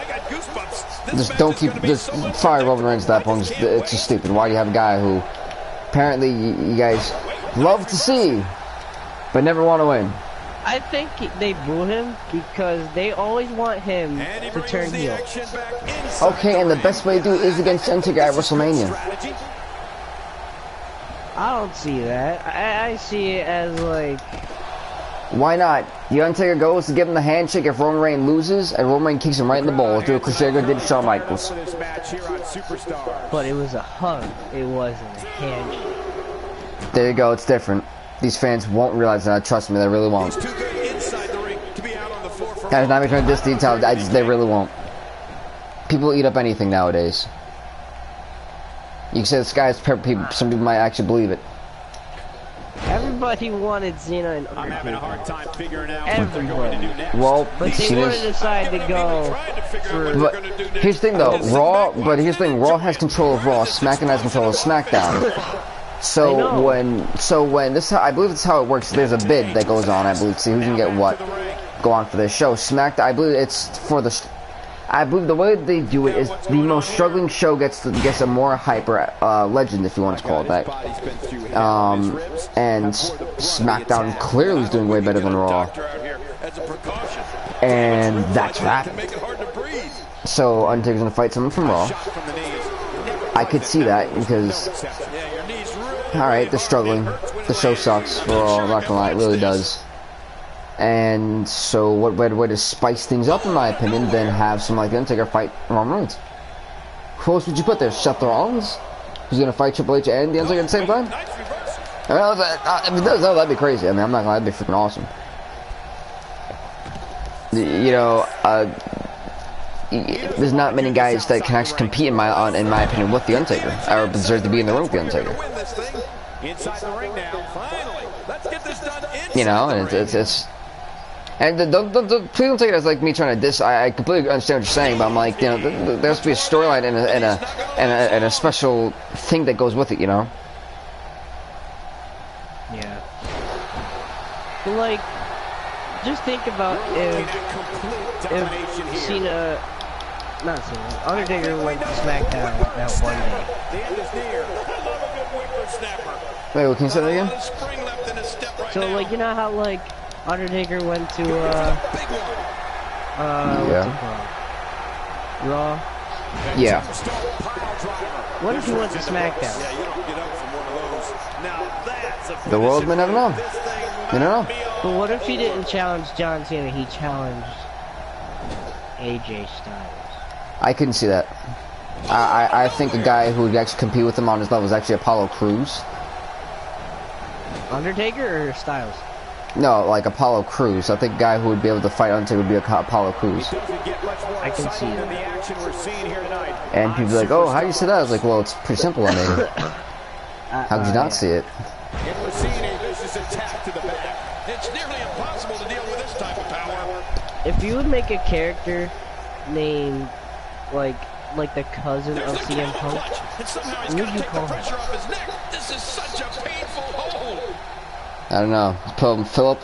just fire Roman Reigns at that point. It's just stupid. Why do you have a guy who apparently you guys love to see, but never want to win? I think they boo him because they always want him to turn heel. Okay, and the best way to do it is against Undertaker at WrestleMania. I don't see that. I see it as like... Why not? The Undertaker goes to give him the handshake if Roman Reigns loses, and Roman Reigns kicks him right in the balls. Do what Chris Jericho did to Shawn Michaels. But it was a hug. It wasn't a handshake. There you go. It's different. These fans won't realize that. Trust me, they really won't. I'm not even trying to diss the detail. They really won't. People eat up anything nowadays. You can say the sky is purple. Some people might actually believe it. Everybody wanted Cena and Undertaker. I'm having a hard time figuring out what they're going to do next. Well, but they would have decided to go for... But here's the thing, though. Raw has control of Raw. SmackDown has control of SmackDown. So when this, I believe that's how it works. There's a bid that goes on, I believe, to see who's gonna get what, go on for this show. SmackDown, I believe it's for the, I believe the way they do it is the most struggling show gets a more hyper legend, if you want to call it that. And SmackDown clearly is doing way better than Raw, and that's what happened. So Undertaker's gonna fight someone from Raw. I could see that because. Alright, they're struggling. The show sucks for all, I'm not gonna lie, it really does. And so what better way to spice things up, in my opinion, than have somebody like Undertaker fight Roman Reigns? Who else would you put there? Seth Rollins? Who's gonna fight Triple H and The Undertaker at the same time? I mean, if it does, that'd be crazy. I mean, I'm not gonna lie, that'd be freaking awesome. You know, there's not many guys that can actually compete in my opinion with The Undertaker, or deserve to be in the room with The Undertaker. You know, and it's and please don't take it as like me trying to diss. I completely understand what you're saying, but I'm like, you know, there has to be a storyline and a special thing that goes with it, you know. Yeah. But like, just think about if Cena. Not Cena. Undertaker went to SmackDown that one day. Wait, what, can you say that again? So, like, you know how, like, Undertaker went to, yeah. Raw? Yeah. What if he went to SmackDown? Yeah, you don't get up from one of those. Now that's a The world may never know. You don't know. But what if he didn't challenge John Cena? He challenged AJ Styles. I couldn't see that. I think a guy who would actually compete with him on his level is actually Apollo Crews. Undertaker or Styles? No, like Apollo Crews. I think a guy who would be able to fight Undertaker would be Apollo Crews. I can see that. And people be like, oh, how do you see that? I was like, well, it's pretty simple, I mean. How could you not see it? And we're seeing a vicious attack to the back. It's nearly impossible to deal with this type of power. If you would make a character named like the cousin of CM Punk, who would you call him? This is such a painful hold. I don't know. Put him Philip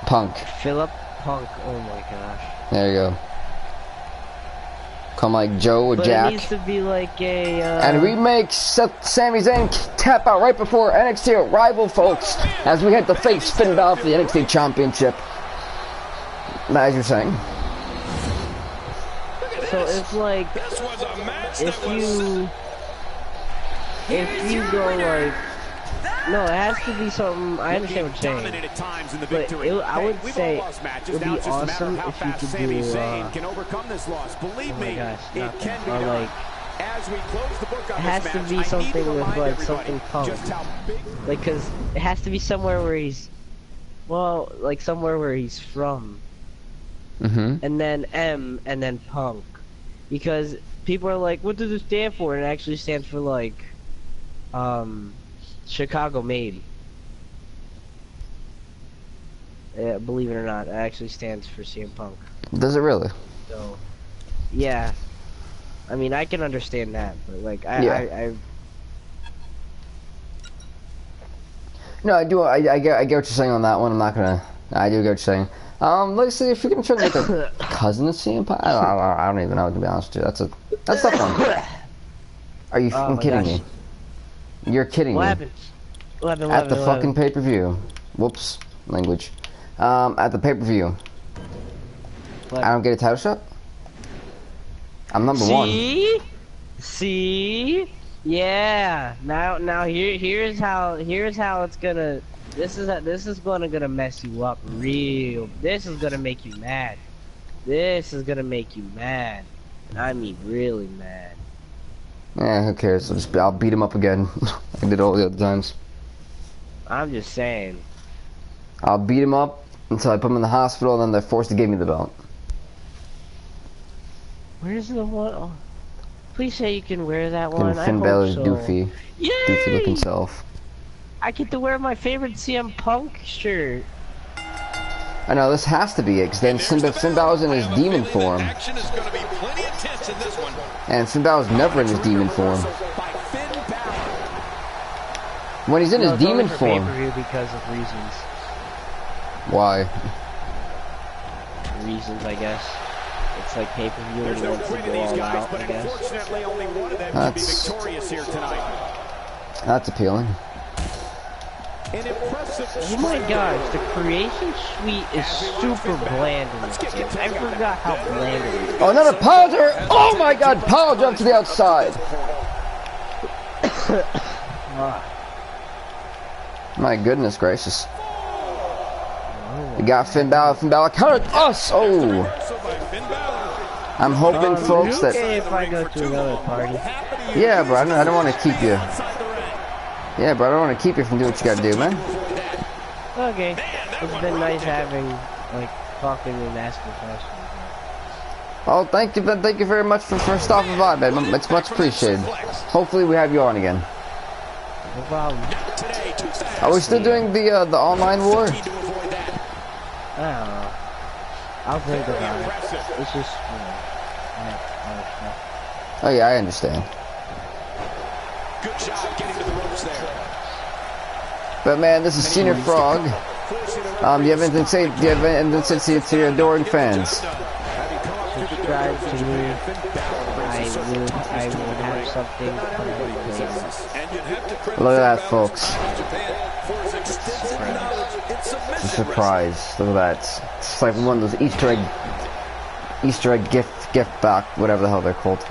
Punk. Philip Punk. Oh my gosh. There you go. Come like Joe or But Jack. it needs to be like a. And we make Sami Zayn tap out right before NXT arrival, folks, as we head to face Finn Balor for the NXT Championship. As you're saying. So it's like if you go like. No, it has to be something. I understand what you're saying, but I would say it would be awesome if you could do. Oh my gosh, not that. Or like, it has to be something with like something Punk, like, cause it has to be somewhere where he's, well, like somewhere where he's from, and then M and then Punk, because people are like, what does it stand for? And it actually stands for like, Chicago made. Yeah, believe it or not, it actually stands for CM Punk. Does it really? So, yeah. I mean, I can understand that, but like, No, I do. I get what you're saying on that one. I'm not gonna. I do get what you're saying. Let's see if you're gonna try to make a cousin of CM Punk. I don't even know, to be honest with you. That's a tough one. Are you kidding me? You're kidding me. What happened? At the fucking pay-per-view. Whoops. Language. At the pay-per-view. I don't get a title shot? I'm number one. See? Yeah. Now here's how it's gonna. This is gonna mess you up real. This is gonna make you mad. This is gonna make you mad. I mean, really mad. Yeah, who cares? I'll beat him up again. I did all the other times. I'm just saying. I'll beat him up until I put him in the hospital, and then they're forced to give me the belt. Where's the one? Oh, please say you can wear that one. Finn Balor's so. doofy. Yay! Doofy looking self. I get to wear my favorite CM Punk shirt. I know, this has to be it, because then Finn Balor's in his demon form. Action is going to be plenty intense in this one. And Finn Balor's never in his demon form. When he's in his demon form. Because of reasons. Why? Reasons, I guess. It's like pay-per-view and he wants to go all out, I guess. That's appealing. Oh my gosh, the creation suite is super bland in this game. I forgot how bland it is. Oh, another power driver! Oh my god, power drive to the outside! My goodness gracious. We got Finn Balor. Finn Balor countered us! Oh! I'm hoping, folks, that... Okay if I go to another party. Yeah, bro, I don't want to keep you... Yeah, bro, I don't want to keep you from doing what you gotta do, man. Okay. It's been nice having, like, talking and asking questions. Oh, thank you very much for stopping by, man. It's much appreciated. Hopefully we have you on again. No problem. Are we still doing the online war? I don't know. I'll think about it. It's just, you know, Oh yeah, I understand. Good job getting to the ropes there. But man, this is Senior Frog. Do you have anything to say to your adoring fans? Subscribe to me. I will have something later. Look at that, folks. A surprise. Look at that. It's like one of those Easter egg gift back, whatever the hell they're called.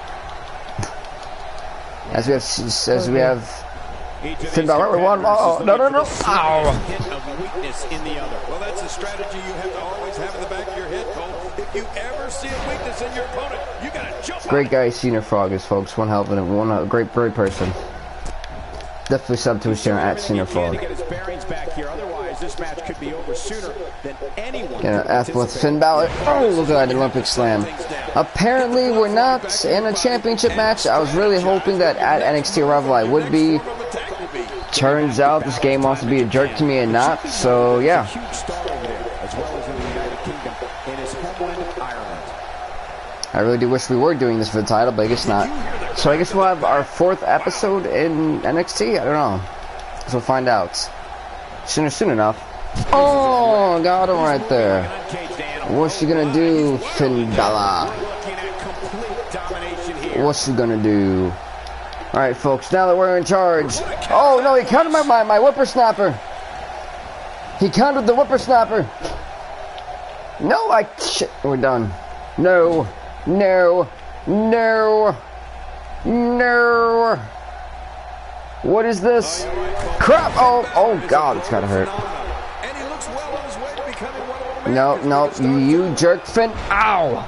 As we have Finn Balor with one. Oh, no. Ow. Hit of weakness in the other. Well, that's a strategy you have to always have in the back of your head, Cole. If you ever see a weakness in your opponent, you gotta jump. Great guy, Cena Frog is, folks. One hell of a great person. Definitely sub to his channel at Cena Frog. To get his bearings back here. Otherwise, this match could be over sooner than anyone. Gonna F with Finn Balor. Oh, look at that Olympic Slam. Apparently, we're not in a championship match. I was really hoping that at NXT Rival I would be. Turns out this game wants to be a jerk to me and not. So yeah. Huge star over there, as well as in the United Kingdom, in his homeland, Ireland. I really do wish we were doing this for the title, but I guess not. So I guess we'll have our 4th episode in NXT. I don't know. So we'll find out soon enough. Oh, got him right there. What's she gonna do, Finn Balor? What's she gonna do? All right, folks. Now that we're in charge. Oh no, he countered my whippersnapper. He countered the whippersnapper. No, shit. We're done. No. What is this? Crap! Oh God, it's gotta hurt. And he looks well on his way to becoming one of the No, you jerk, Finn. Ow!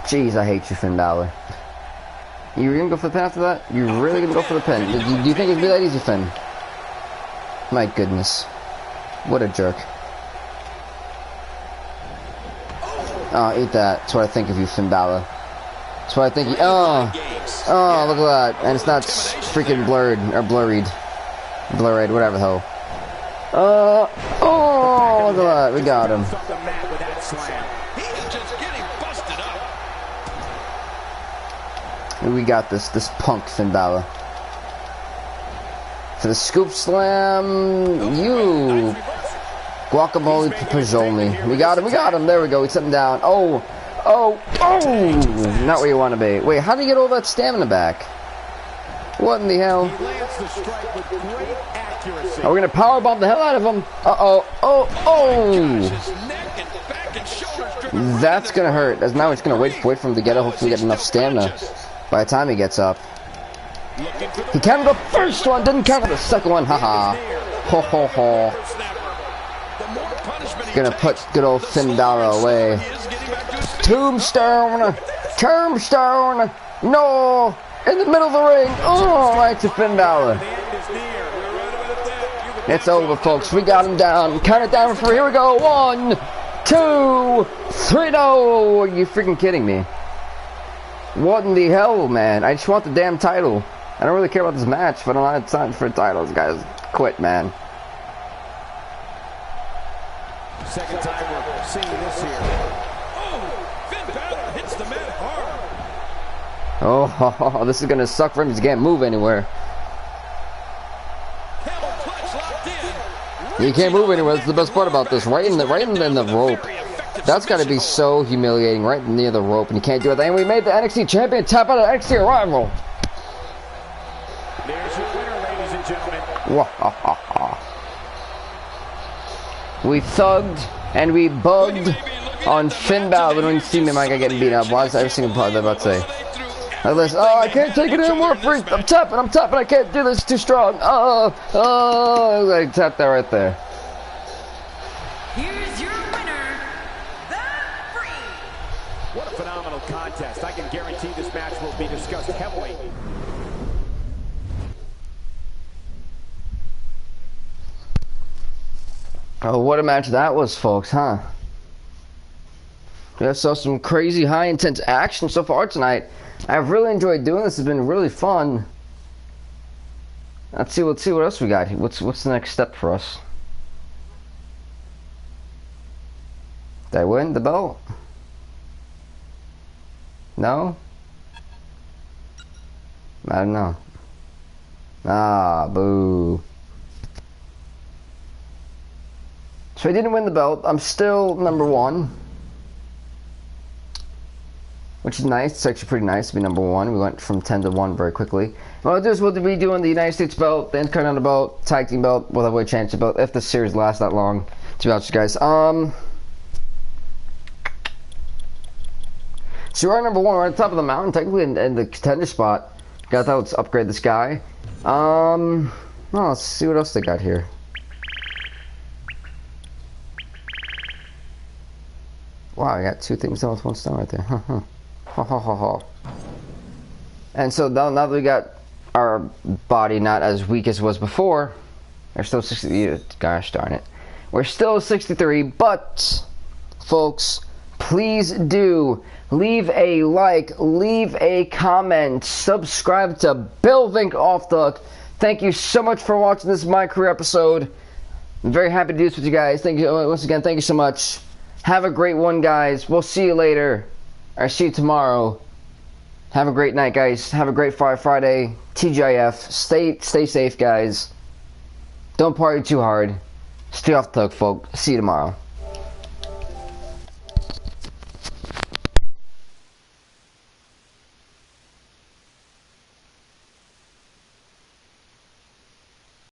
Jeez, I hate you, Finn Balor. You gonna go for the pin after that? You're really gonna go for the pin? Do you think it'd be that easy, Finn? My goodness. What a jerk. Oh, eat that. That's what I think of you, Finn Balor. That's what I think you... Oh, look at that. And it's not freaking blurred, or blurred, whatever the hell. Oh, look at that. We got him. We got this punk Finn Balor. For the scoop slam, you... Guacamole Pajoli. We got him. There we go. We set him down. Oh. Not where you want to be. Wait, how did he get all that stamina back? What in the hell? Are we going to powerbomb the hell out of him? Oh. That's going to hurt. As now it's going to wait for him to get up. Hopefully get enough stamina by the time he gets up. He counted the first one, didn't count the second one. Haha. Ho. Gonna put good old Finn Balor away. Tombstone! No! In the middle of the ring! Oh, right to Finn Balor. It's over, folks. We got him down. Count it down for here we go. 1, 2, 3. No! Are you freaking kidding me? What in the hell, man? I just want the damn title. I don't really care about this match, but I'm not time for titles, guys. Quit, man. Second time we're seeing this here. Oh, Finn Balor hits the mat hard. Oh, this is gonna suck for him. He can't move anywhere. You can't move anywhere. That's the best part about this. Right in the rope. That's got to be so humiliating. Right near the rope, and you can't do it. And we made the NXT champion tap out of NXT Arrival. There's your winner, ladies and gentlemen. We thugged and we bugged on Finn Balor when we see me, my guy getting beat up. Why is every single part I'm about to say? Oh, I can't take it anymore, freak. I'm tapping, I can't do this, it's too strong. I tapped that right there. Here's your winner, The Freak. What a phenomenal contest. I can guarantee this match will be discussed heavily. Oh, what a match that was, folks, huh? We saw some crazy high intense action so far tonight. I've really enjoyed doing this. It's been really fun. Let's see what else we got. What's the next step for us? Did I win the belt? No? I don't know. Ah, boo. So I didn't win the belt. I'm still #1. Which is nice. It's actually pretty nice to be #1. We went from 10 to 1 very quickly. What I'll do is we'll be doing the United States belt, the Intercontinental belt, Tag Team belt, World Heavyweight Championship belt, if the series lasts that long, to be honest with you guys. So we're at #1. We're at the top of the mountain, technically in the contender spot. Got that. Let's upgrade this guy. Well, let's see what else they got here. Wow, I got 2 things done with 1 stone right there. Ha ha ha. And so now that we got our body not as weak as it was before, we're still 60. Gosh darn it, we're still 63. But folks, please do leave a like, leave a comment, subscribe to Bill Vink Off the Hook. Thank you so much for watching this My Career episode. I'm very happy to do this with you guys. Thank you once again. Thank you so much. Have a great one, guys. We'll see you later. Or see you tomorrow. Have a great night, guys. Have a great Friday. TGIF. Stay safe, guys. Don't party too hard. Stay off the hook, folks. See you tomorrow.